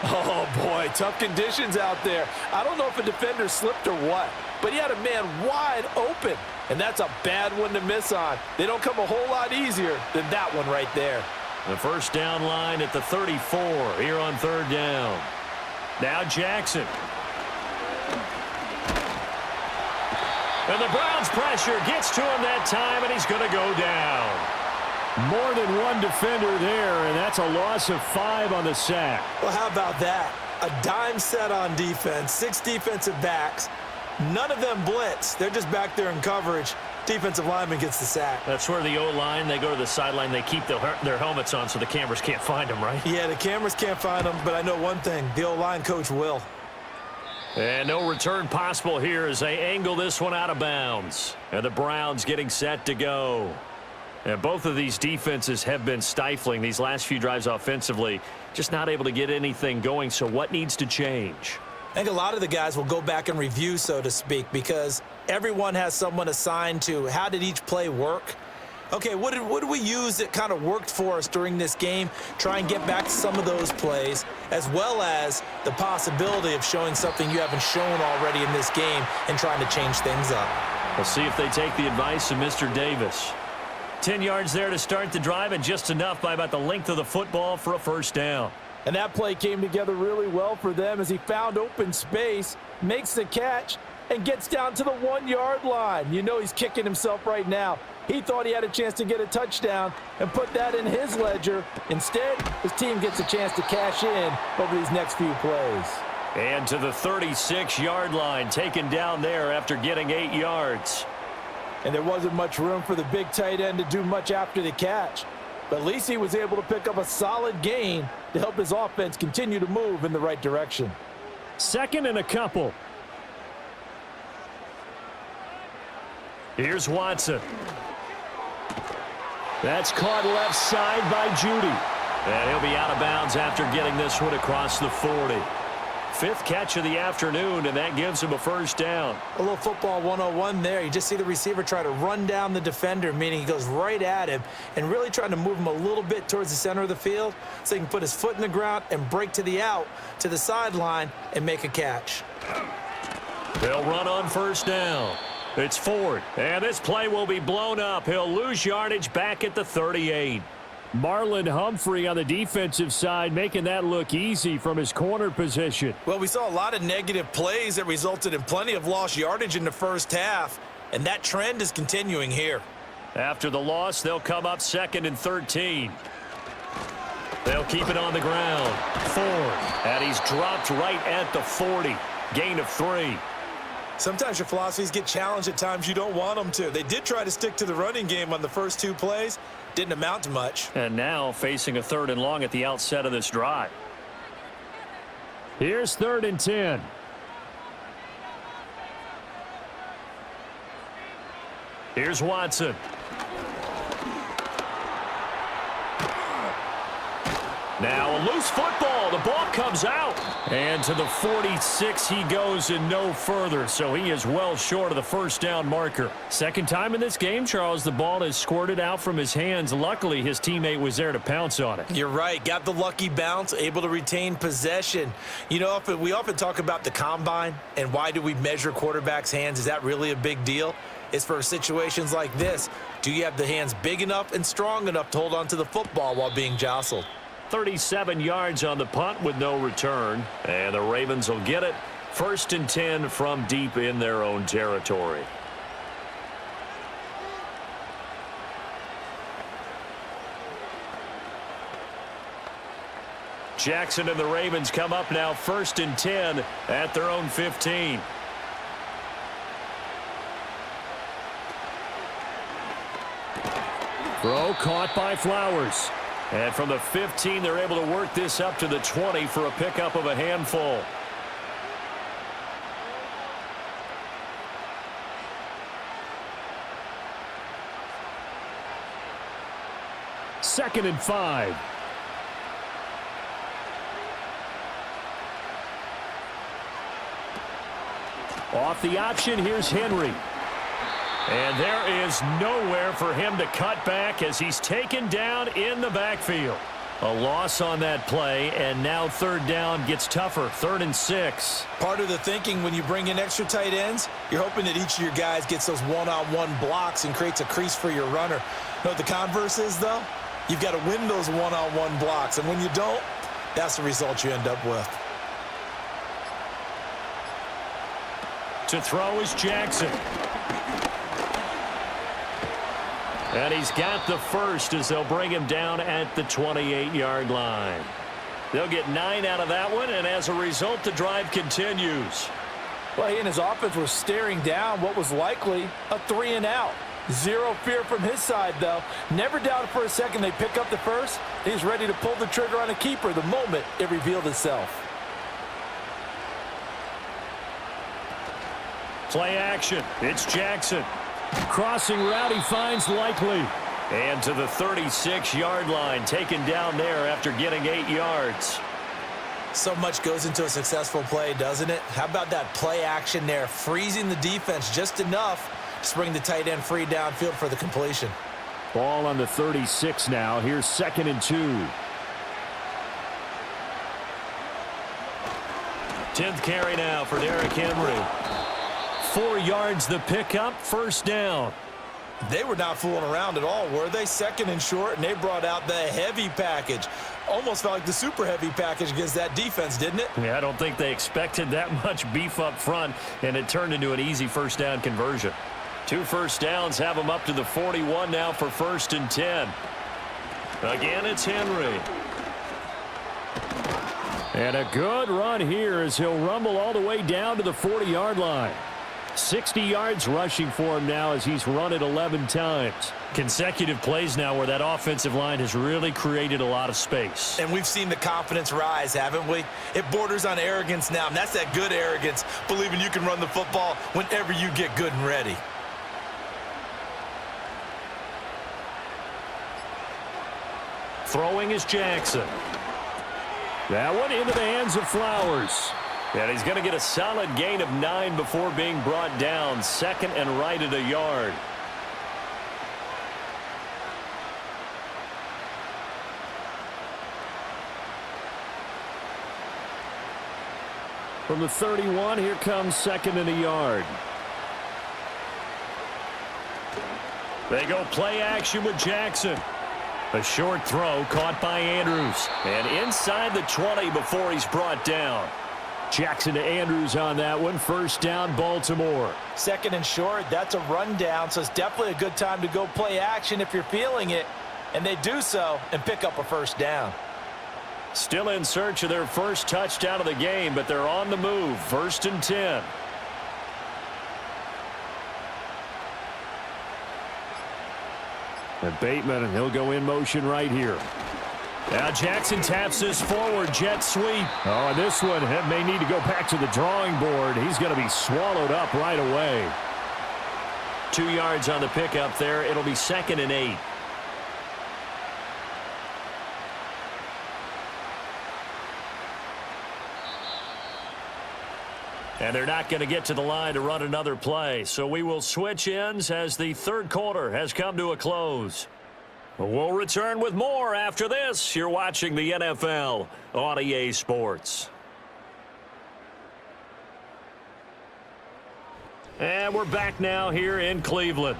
Oh, boy, tough conditions out there. I don't know if a defender slipped or what, but he had a man wide open, and that's a bad one to miss on. They don't come a whole lot easier than that one right there. The first down line at the 34 here on 3rd down. Now Jackson. And the Browns pressure gets to him that time, and he's going to go down. More than one defender there, and that's a loss of 5 on the sack. Well, how about that? A dime set on defense, 6 defensive backs. None of them blitz. They're just back there in coverage. Defensive lineman gets the sack. That's where the O-line, they go to the sideline, they keep their helmets on so the cameras can't find them, right? Yeah, the cameras can't find them, but I know one thing. The O-line coach will. And no return possible here as they angle this one out of bounds. And the Browns getting set to go. And both of these defenses have been stifling these last few drives offensively. Just not able to get anything going, so what needs to change? I think a lot of the guys will go back and review, so to speak, because everyone has someone assigned to how did each play work. Okay, what did we use that kind of worked for us during this game? Try and get back to some of those plays, as well as the possibility of showing something you haven't shown already in this game and trying to change things up. We'll see if they take the advice of Mr. Davis. 10 yards there to start the drive, and just enough by about the length of the football for a first down. And that play came together really well for them as he found open space, makes the catch, and gets down to the 1-yard line. You know he's kicking himself right now. He thought he had a chance to get a touchdown and put that in his ledger. Instead, his team gets a chance to cash in over these next few plays. And to the 36-yard line, taken down there after getting 8 yards. And there wasn't much room for the big tight end to do much after the catch. But at least he was able to pick up a solid gain to help his offense continue to move in the right direction. 2nd and a couple. Here's Watson. That's caught left side by Judy. And he'll be out of bounds after getting this one across the 40. 5th catch of the afternoon, and that gives him a first down. A little football 101 there. You just see the receiver try to run down the defender, meaning he goes right at him and really trying to move him a little bit towards the center of the field so he can put his foot in the ground and break to the out, to the sideline, and make a catch. They'll run on first down. It's Ford, and this play will be blown up. He'll lose yardage back at the 38. Marlon Humphrey on the defensive side making that look easy from his corner position. Well, we saw a lot of negative plays that resulted in plenty of lost yardage in the first half, and that trend is continuing here. After the loss, they'll come up 2nd and 13. They'll keep it on the ground. Ford. And he's dropped right at the 40. Gain of 3. Sometimes your philosophies get challenged at times you don't want them to. They did try to stick to the running game on the first 2 plays. Didn't amount to much. And now facing a 3rd and long at the outset of this drive. Here's 3rd and 10. Here's Watson. Now a loose football. The ball comes out. And to the 46 he goes and no further. So he is well short of the first down marker. Second time in this game, Charles, the ball has squirted out from his hands. Luckily, his teammate was there to pounce on it. You're right. Got the lucky bounce, able to retain possession. You know, we often talk about the combine and why do we measure quarterbacks' hands. Is that really a big deal? It's for situations like this. Do you have the hands big enough and strong enough to hold on to the football while being jostled? 37 yards on the punt with no return. And the Ravens will get it. 1st and 10 from deep in their own territory. Jackson and the Ravens come up now 1st and 10 at their own 15. Throw caught by Flowers. And from the 15, they're able to work this up to the 20 for a pickup of a handful. Second and 5. Off the option, here's Henry. And there is nowhere for him to cut back as he's taken down in the backfield. A loss on that play, and now 3rd down gets tougher. 3rd and 6. Part of the thinking when you bring in extra tight ends, you're hoping that each of your guys gets those one-on-one blocks and creates a crease for your runner. You know what the converse is, though? You've got to win those one-on-one blocks, and when you don't, that's the result you end up with. To throw is Jackson. And he's got the first as they'll bring him down at the 28-yard line. They'll get 9 out of that one, and as a result, the drive continues. Well, he and his offense were staring down what was likely a 3-and-out. Zero fear from his side, though. Never doubted for a second they pick up the first. He's ready to pull the trigger on a keeper the moment it revealed itself. Play action. It's Jackson. Crossing route, he finds Likely. And to the 36-yard line, taken down there after getting 8 yards. So much goes into a successful play, doesn't it? How about that play action there, freezing the defense just enough to bring the tight end free downfield for the completion. Ball on the 36 now. Here's 2nd and 2. 10th carry now for Derrick Henry. 4 yards the pickup, 1st down. They were not fooling around at all, were they? 2nd and short, and they brought out the heavy package. Almost felt like the super heavy package against that defense, didn't it? Yeah, I don't think they expected that much beef up front, and it turned into an easy 1st down conversion. 2 first downs have them up to the 41 now for 1st and 10. Again, it's Henry. And a good run here as he'll rumble all the way down to the 40-yard line. 60 yards rushing for him now as he's run it 11 times. Consecutive plays now where that offensive line has really created a lot of space. And we've seen the confidence rise, haven't we? It borders on arrogance now, and that's that good arrogance, believing you can run the football whenever you get good and ready. Throwing is Jackson. That one into the hands of Flowers. And he's going to get a solid gain of 9 before being brought down. 2nd and right at a yard. From the 31, here comes 2nd and a yard. They go play action with Jackson. A short throw caught by Andrews. And inside the 20 before he's brought down. Jackson to Andrews on that one. 1st down, Baltimore. 2nd and short, that's a rundown, so it's definitely a good time to go play action if you're feeling it. And they do so and pick up a 1st down. Still in search of their first touchdown of the game, but they're on the move. 1st and 10. And Bateman, he'll go in motion right here. Now Jackson taps this forward jet sweep. Oh, and this one may need to go back to the drawing board. He's going to be swallowed up right away. 2 yards on the pickup there. It'll be 2nd and 8. And they're not going to get to the line to run another play. So we will switch ends as the third quarter has come to a close. We'll return with more after this. You're watching the NFL on EA Sports. And we're back now here in Cleveland.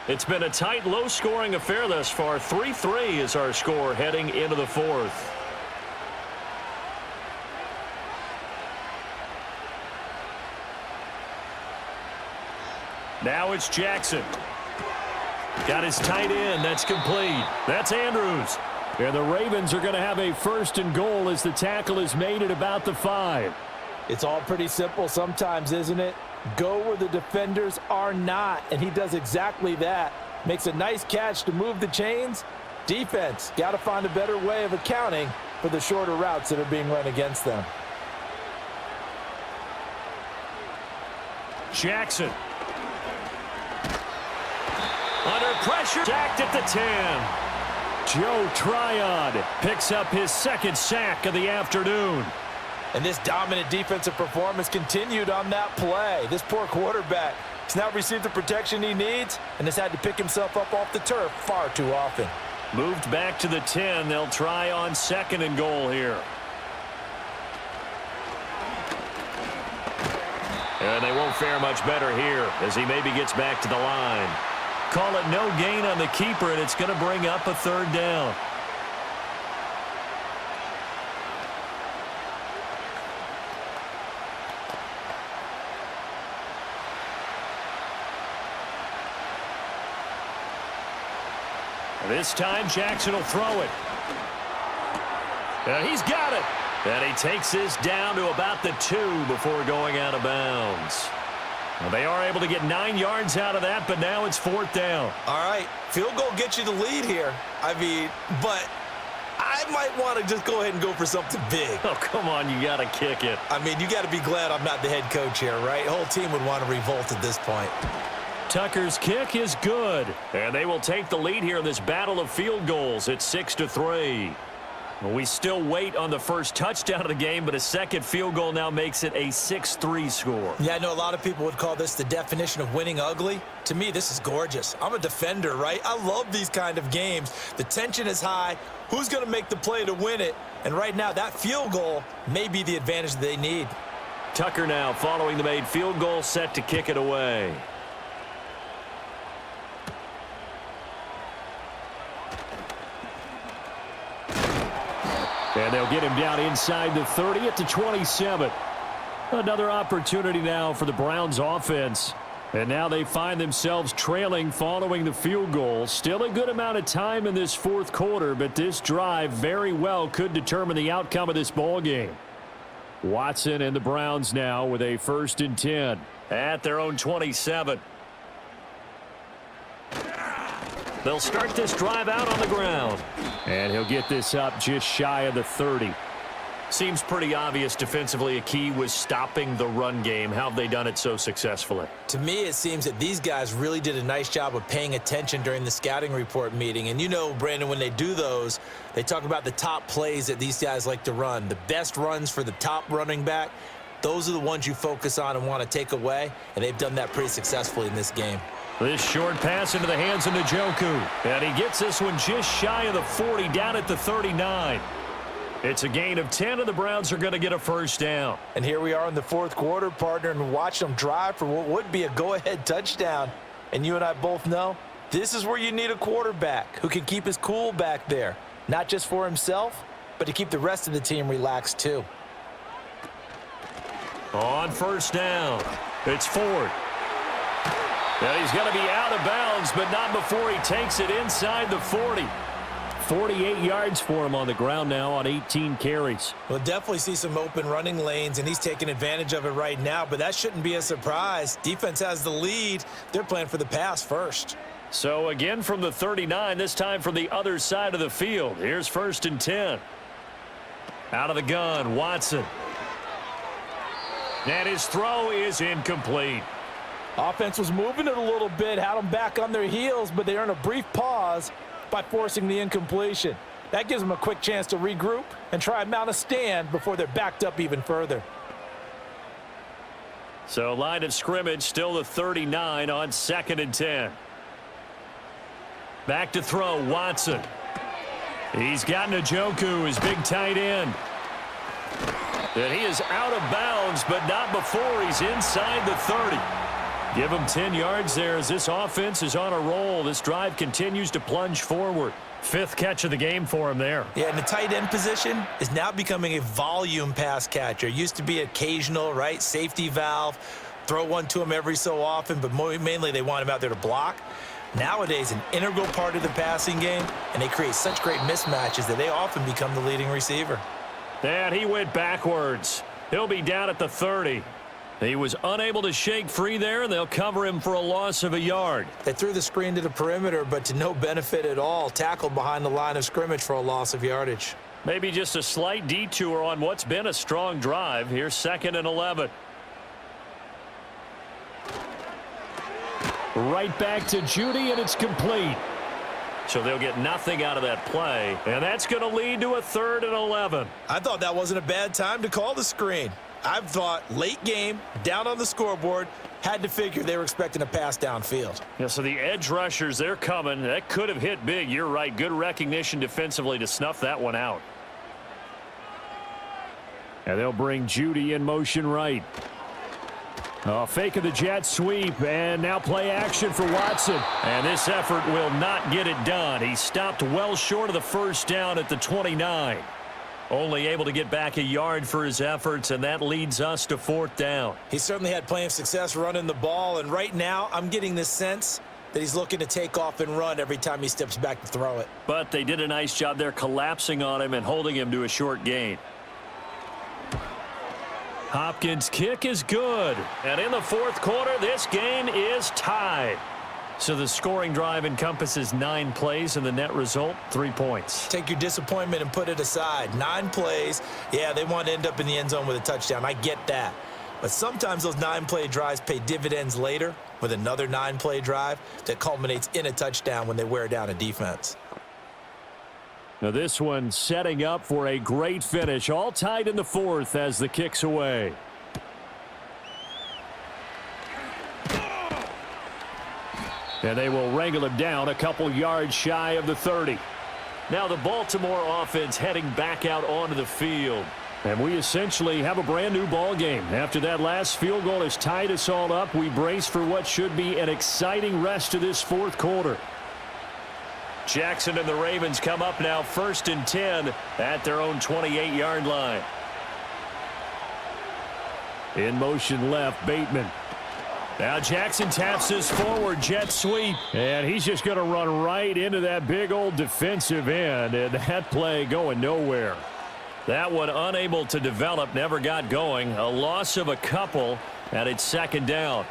It's been a tight, low-scoring affair thus far. 3-3 is our score heading into the fourth. Now it's Jackson. Got his tight end. That's complete. That's Andrews. And the Ravens are going to have a 1st and goal as the tackle is made at about the 5. It's all pretty simple sometimes, isn't it? Go where the defenders are not, and he does exactly that. Makes a nice catch to move the chains. Defense, got to find a better way of accounting for the shorter routes that are being run against them. Jackson. Under pressure, sacked at the 10. Joe Tryon picks up his 2nd sack of the afternoon. And this dominant defensive performance continued on that play. This poor quarterback has now received the protection he needs and has had to pick himself up off the turf far too often. Moved back to the 10. They'll try on 2nd and goal here. And they won't fare much better here as he maybe gets back to the line. Call it no gain on the keeper, and it's going to bring up a 3rd down. This time, Jackson will throw it. And he's got it. And he takes this down to about the 2 before going out of bounds. Well, they are able to get 9 yards out of that, but now it's 4th down. All right, field goal gets you the lead here. I mean, but I might want to just go ahead and go for something big. Oh, come on, you got to kick it. I mean, you got to be glad I'm not the head coach here, right? The whole team would want to revolt at this point. Tucker's kick is good. And they will take the lead here in this battle of field goals. It's 6-3. We still wait on the first touchdown of the game, but a 2nd field goal now makes it a 6-3 score. Yeah, I know a lot of people would call this the definition of winning ugly. To me, this is gorgeous. I'm a defender, right? I love these kind of games. The tension is high. Who's going to make the play to win it? And right now, that field goal may be the advantage that they need. Tucker now following the made field goal, set to kick it away. And they'll get him down inside the 30 at the 27. Another opportunity now for the Browns offense. And now they find themselves trailing following the field goal. Still a good amount of time in this 4th quarter, but this drive very well could determine the outcome of this ball game. Watson and the Browns now with a 1st and 10. At their own 27. They'll start this drive out on the ground. And he'll get this up just shy of the 30. Seems pretty obvious defensively a key was stopping the run game. How have they done it so successfully? To me, it seems that these guys really did a nice job of paying attention during the scouting report meeting. And you know, Brandon, when they do those, they talk about the top plays that these guys like to run. The best runs for the top running back, those are the ones you focus on and want to take away. And they've done that pretty successfully in this game. This short pass into the hands of Njoku. And he gets this one just shy of the 40, down at the 39. It's a gain of 10, and the Browns are going to get a 1st down. And here we are in the 4th quarter, partner, and watch them drive for what would be a go-ahead touchdown. And you and I both know this is where you need a quarterback who can keep his cool back there, not just for himself, but to keep the rest of the team relaxed too. On 1st down, it's Ford. Now he's going to be out of bounds, but not before he takes it inside the 40. 48 yards for him on the ground now on 18 carries. We'll definitely see some open running lanes, and he's taking advantage of it right now, but that shouldn't be a surprise. Defense has the lead. They're playing for the pass first. So again from the 39, this time from the other side of the field. Here's 1st and 10. Out of the gun, Watson. And his throw is incomplete. Offense was moving it a little bit, had them back on their heels, but they earned a brief pause by forcing the incompletion. That gives them a quick chance to regroup and try and mount a stand before they're backed up even further. So line of scrimmage still the 39 on 2nd and 10. Back to throw, Watson. He's got Njoku, his big tight end. And he is out of bounds, but not before he's inside the 30. Give him 10 yards there as this offense is on a roll. This drive continues to plunge forward. 5th catch of the game for him there. Yeah, and the tight end position is now becoming a volume pass catcher. Used to be occasional, right? Safety valve. Throw one to him every so often, but mainly they want him out there to block. Nowadays, an integral part of the passing game, and they create such great mismatches that they often become the leading receiver. And he went backwards. He'll be down at the 30. He was unable to shake free there, and they'll cover him for a loss of a yard. They threw the screen to the perimeter, but to no benefit at all. Tackled behind the line of scrimmage for a loss of yardage. Maybe just a slight detour on what's been a strong drive. Here's 2nd and 11. Right back to Judy, and it's complete. So they'll get nothing out of that play, and that's going to lead to a 3rd and 11. I thought that wasn't a bad time to call the screen. I've thought late game, down on the scoreboard, had to figure they were expecting a pass downfield. Yeah, so the edge rushers, they're coming. That could have hit big. You're right. Good recognition defensively to snuff that one out. And they'll bring Judy in motion right. Fake of the jet sweep, and now play action for Watson. And this effort will not get it done. He stopped well short of the 1st down at the 29. Only able to get back a yard for his efforts, and that leads us to 4th down. He certainly had plenty of success running the ball, and right now I'm getting this sense that he's looking to take off and run every time he steps back to throw it. But they did a nice job there collapsing on him and holding him to a short gain. Hopkins' kick is good. And in the 4th quarter, this game is tied. So the scoring drive encompasses 9 plays, and the net result, 3 points. Take your disappointment and put it aside. 9 plays. Yeah, they want to end up in the end zone with a touchdown. I get that. But sometimes those 9-play drives pay dividends later with another 9-play drive that culminates in a touchdown when they wear down a defense. Now this one setting up for a great finish. All tied in the 4th as the kick's away. And they will wrangle him down a couple yards shy of the 30. Now the Baltimore offense heading back out onto the field. And we essentially have a brand new ball game. After that last field goal has tied us all up, we brace for what should be an exciting rest of this 4th quarter. Jackson and the Ravens come up now 1st and 10 at their own 28-yard line. In motion left, Bateman. Now Jackson taps this forward jet sweep. And he's just going to run right into that big old defensive end. And that play going nowhere. That one unable to develop, never got going. A loss of a couple, and it's 2nd down.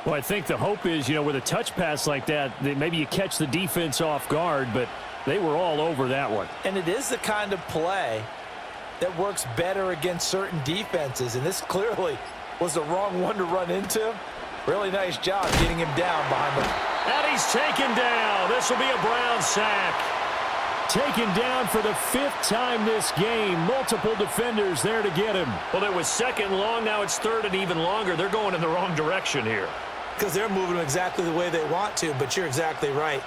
Well, I think the hope is, with a touch pass like that maybe you catch the defense off guard, but they were all over that one. And it is the kind of play that works better against certain defenses, and this clearly was the wrong one to run into. Really nice job getting him down behind the... And he's taken down. This will be a Brown sack. Taken down for the 5th time this game. Multiple defenders there to get him. Well, it was 2nd long. Now it's 3rd and even longer. They're going in the wrong direction here. Because they're moving exactly the way they want to, but you're exactly right.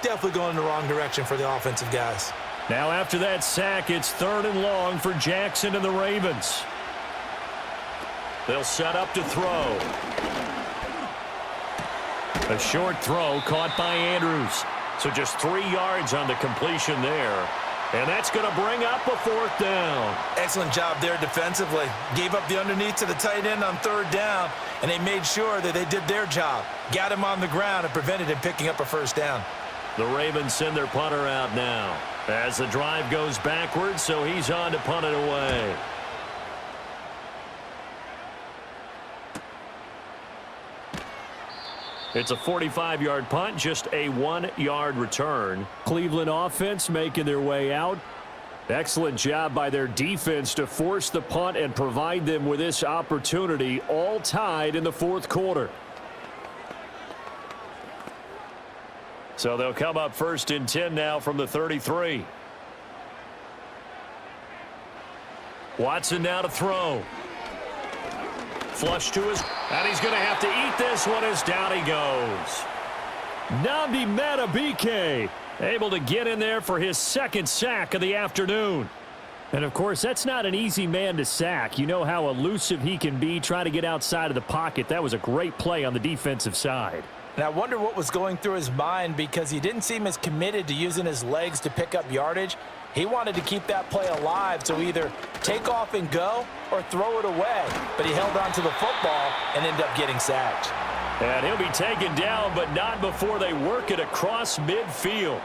Definitely going in the wrong direction for the offensive guys. Now after that sack, it's 3rd and long for Jackson and the Ravens. They'll set up to throw. A short throw caught by Andrews. So just 3 yards on the completion there. And that's going to bring up a 4th down. Excellent job there defensively. Gave up the underneath to the tight end on 3rd down, and they made sure that they did their job. Got him on the ground and prevented him picking up a 1st down. The Ravens send their punter out now. As the drive goes backwards, so he's on to punt it away. It's a 45-yard punt, just a 1-yard return. Cleveland offense making their way out. Excellent job by their defense to force the punt and provide them with this opportunity, all tied in the fourth quarter. So they'll come up 1st and 10 now from the 33. Watson now to throw. Flush to his, and he's going to have to eat this one as down he goes. Nnamdi Madubuike able to get in there for his second sack of the afternoon. And, of course, that's not an easy man to sack. You know how elusive he can be, trying to get outside of the pocket. That was a great play on the defensive side. And I wonder what was going through his mind, because he didn't seem as committed to using his legs to pick up yardage. He wanted to keep that play alive, so either take off and go or throw it away. But he held on to the football and ended up getting sacked. And he'll be taken down, but not before they work it across midfield.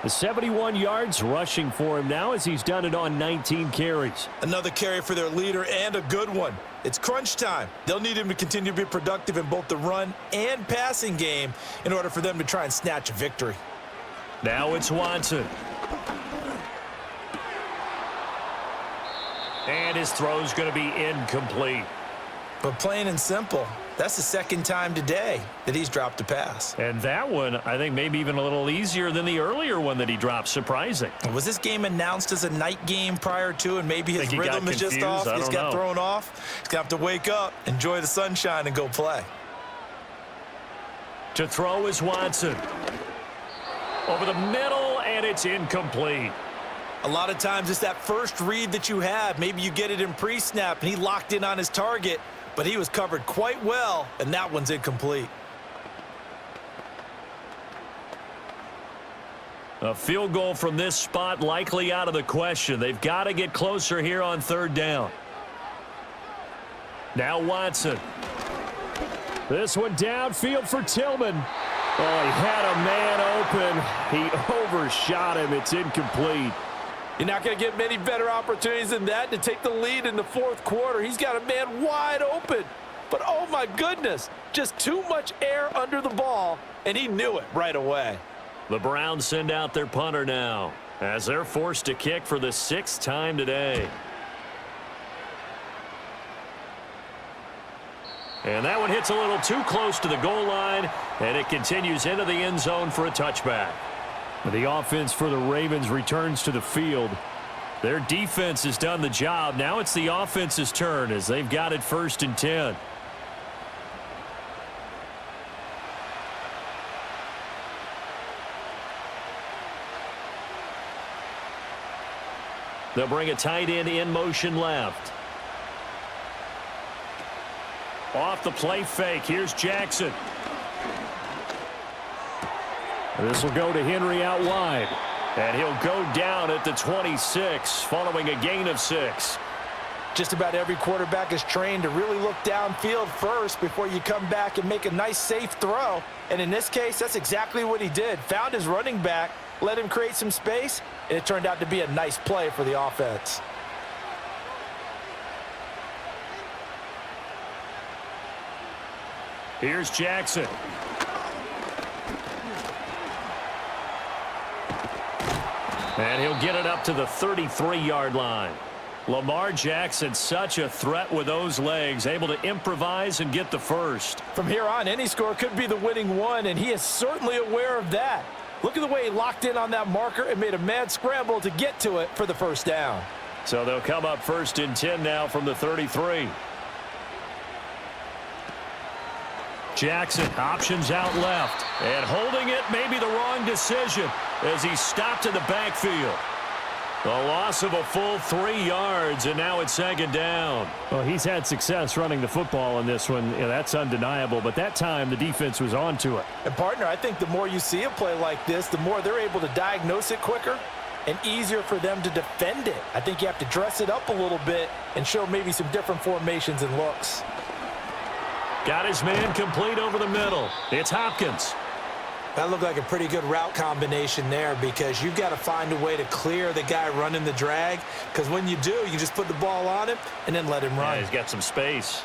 The 71 yards rushing for him now, as he's done it on 19 carries. Another carry for their leader, and a good one. It's crunch time. They'll need him to continue to be productive in both the run and passing game in order for them to try and snatch a victory. Now it's Watson. And his throw's going to be incomplete. But plain and simple, that's the second time today that he's dropped a pass. And that one, I think, maybe even a little easier than the earlier one that he dropped. Surprising. Was this game announced as a night game prior to, and maybe his rhythm is just off? He's got thrown off. He's going to have to wake up, enjoy the sunshine, and go play. To throw is Watson. Over the middle, and it's incomplete. A lot of times it's that first read that you have. Maybe you get it in pre-snap, and he locked in on his target, but he was covered quite well, and that one's incomplete. A field goal from this spot likely out of the question. They've got to get closer here on 3rd down. Now Watson. This one downfield for Tillman. Oh, he had a man open. He overshot him. It's incomplete. You're not going to get many better opportunities than that to take the lead in the fourth quarter. He's got a man wide open. But, oh, my goodness, just too much air under the ball, and he knew it right away. The Browns send out their punter now as they're forced to kick for the 6th time today. And that one hits a little too close to the goal line, and it continues into the end zone for a touchback. The offense for the Ravens returns to the field. Their defense has done the job. Now it's the offense's turn as they've got it 1st and 10. They'll bring a tight end in motion left. Off the play fake. Here's Jackson. This will go to Henry out wide. And he'll go down at the 26 following a gain of 6. Just about every quarterback is trained to really look downfield first before you come back and make a nice, safe throw. And in this case, that's exactly what he did. Found his running back, let him create some space, and it turned out to be a nice play for the offense. Here's Jackson. And he'll get it up to the 33-yard line. Lamar Jackson, such a threat with those legs, able to improvise and get the first. From here on, any score could be the winning one, and he is certainly aware of that. Look at the way he locked in on that marker and made a mad scramble to get to it for the first down. So they'll come up 1st and 10 now from the 33. Jackson options out left, and holding it may be the wrong decision as he stopped in the backfield. A loss of a full 3 yards, and now it's 2nd down. Well, he's had success running the football in this one. Yeah, that's undeniable, but that time the defense was on to it. And, partner, I think the more you see a play like this, the more they're able to diagnose it quicker and easier for them to defend it. I think you have to dress it up a little bit and show maybe some different formations and looks. Got his man complete over the middle. It's Hopkins. That looked like a pretty good route combination there because you've got to find a way to clear the guy running the drag, because when you do, you just put the ball on him and then let him run. Yeah, he's got some space.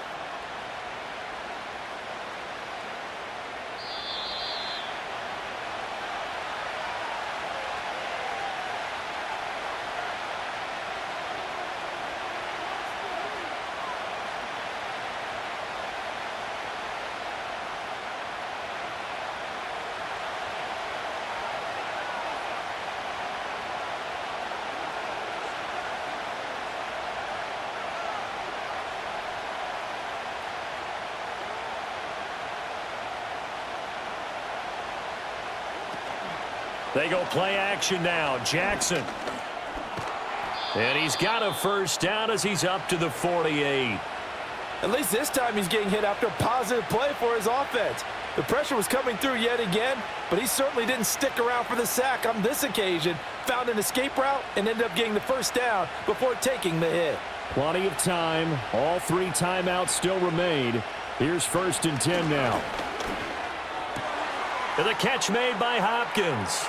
They go play action now. Jackson. And he's got a first down as he's up to the 48. At least this time he's getting hit after a positive play for his offense. The pressure was coming through yet again, but he certainly didn't stick around for the sack on this occasion. Found an escape route and ended up getting the first down before taking the hit. Plenty of time. All 3 timeouts still remain. Here's 1st and 10 now. And the catch made by Hopkins.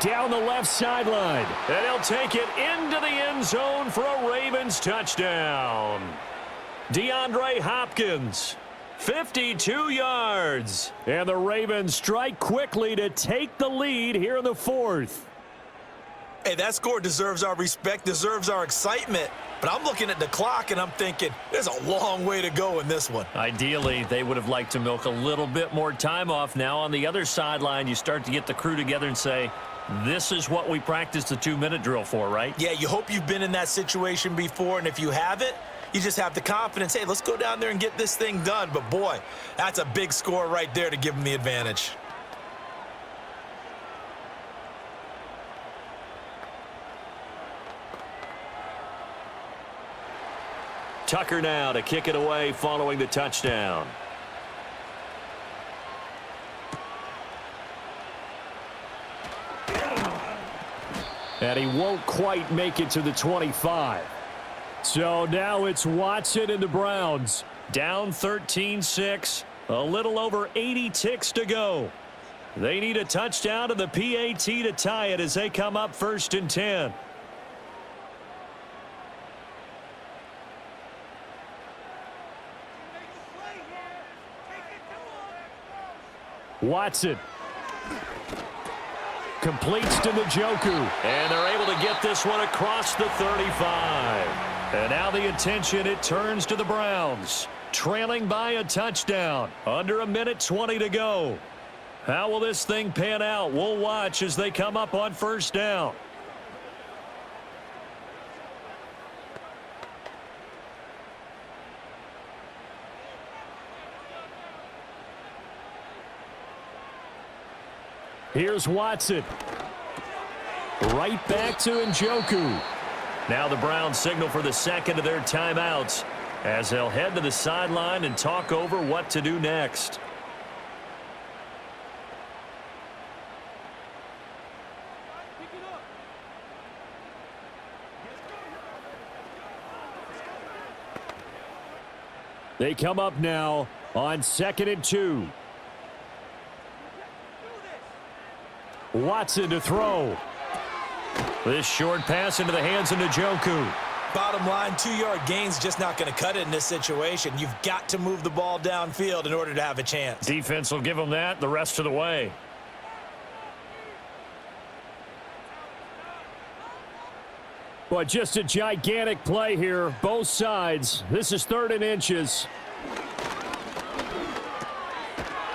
Down the left sideline. And he'll take it into the end zone for a Ravens touchdown. DeAndre Hopkins, 52 yards. And the Ravens strike quickly to take the lead here in the 4th. Hey, that score deserves our respect, deserves our excitement. But I'm looking at the clock, and I'm thinking there's a long way to go in this one. Ideally, they would have liked to milk a little bit more time off. Now on the other sideline, you start to get the crew together and say, this is what we practiced the 2-minute drill for, right? Yeah, you hope you've been in that situation before, and if you haven't, you just have the confidence, hey, let's go down there and get this thing done. But, boy, that's a big score right there to give them the advantage. Tucker now to kick it away following the touchdown. And he won't quite make it to the 25. So now it's Watson and the Browns. Down 13-6. A little over 80 ticks to go. They need a touchdown to the PAT to tie it as they come up 1st and 10. Watson completes to Njoku. And they're able to get this one across the 35. And now the attention, it turns to the Browns. Trailing by a touchdown. Under 1:20 to go. How will this thing pan out? We'll watch as they come up on 1st down. Here's Watson. Right back to Njoku. Now the Browns signal for the 2nd of their timeouts as they'll head to the sideline and talk over what to do next. They come up now on 2nd and 2. Watson to throw. This short pass into the hands of Njoku. Bottom line, 2-yard gain's just not going to cut it in this situation. You've got to move the ball downfield in order to have a chance. Defense will give them that the rest of the way. But just a gigantic play here, both sides. This is 3rd and inches.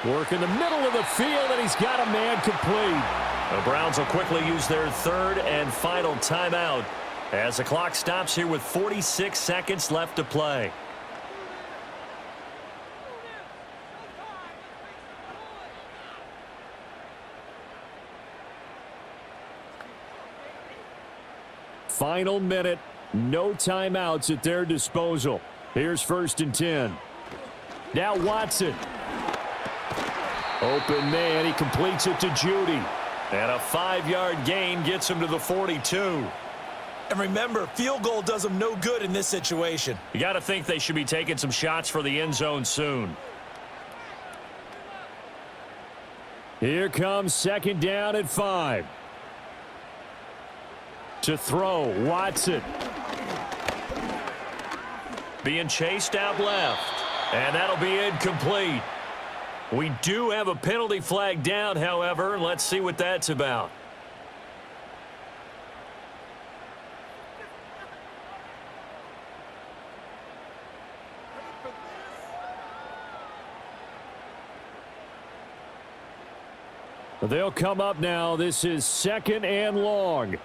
Work in the middle of the field, and he's got a man complete. The Browns will quickly use their 3rd and final timeout as the clock stops here with 46 seconds left to play. Final minute, no timeouts at their disposal. Here's 1st and 10. Now Watson. Open man, he completes it to Judy. And a 5-yard gain gets him to the 42. And remember, field goal does them no good in this situation. You got to think they should be taking some shots for the end zone soon. Here comes second down at 5. To throw, Watson. Being chased out left. And that'll be incomplete. We do have a penalty flag down, however. Let's see what that's about. They'll come up now. This is second and long.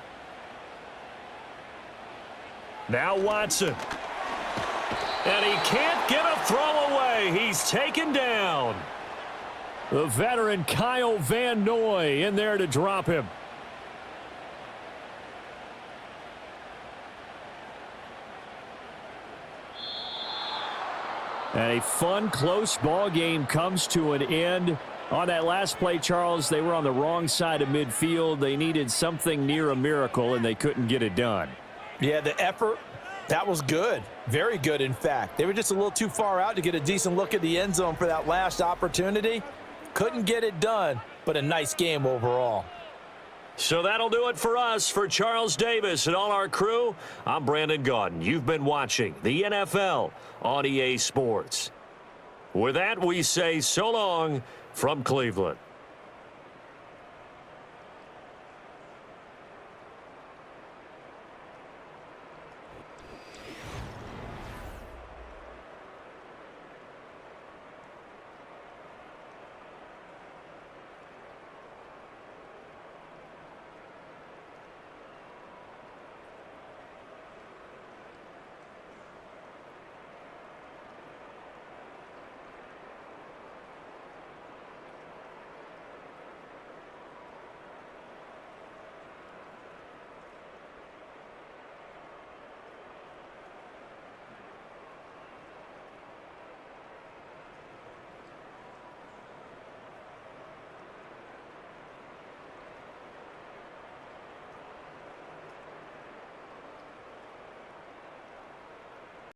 Now Watson. And he can't get a throw away. He's taken down. The veteran Kyle Van Noy in there to drop him. And a fun, close ball game comes to an end. On that last play, Charles, they were on the wrong side of midfield. They needed something near a miracle, and they couldn't get it done. Yeah, the effort, that was good. Very good, in fact. They were just a little too far out to get a decent look at the end zone for that last opportunity. Couldn't get it done, but a nice game overall. So that'll do it for us. For Charles Davis and all our crew, I'm Brandon Gaudin. You've been watching the NFL on EA Sports. With that, we say so long from Cleveland.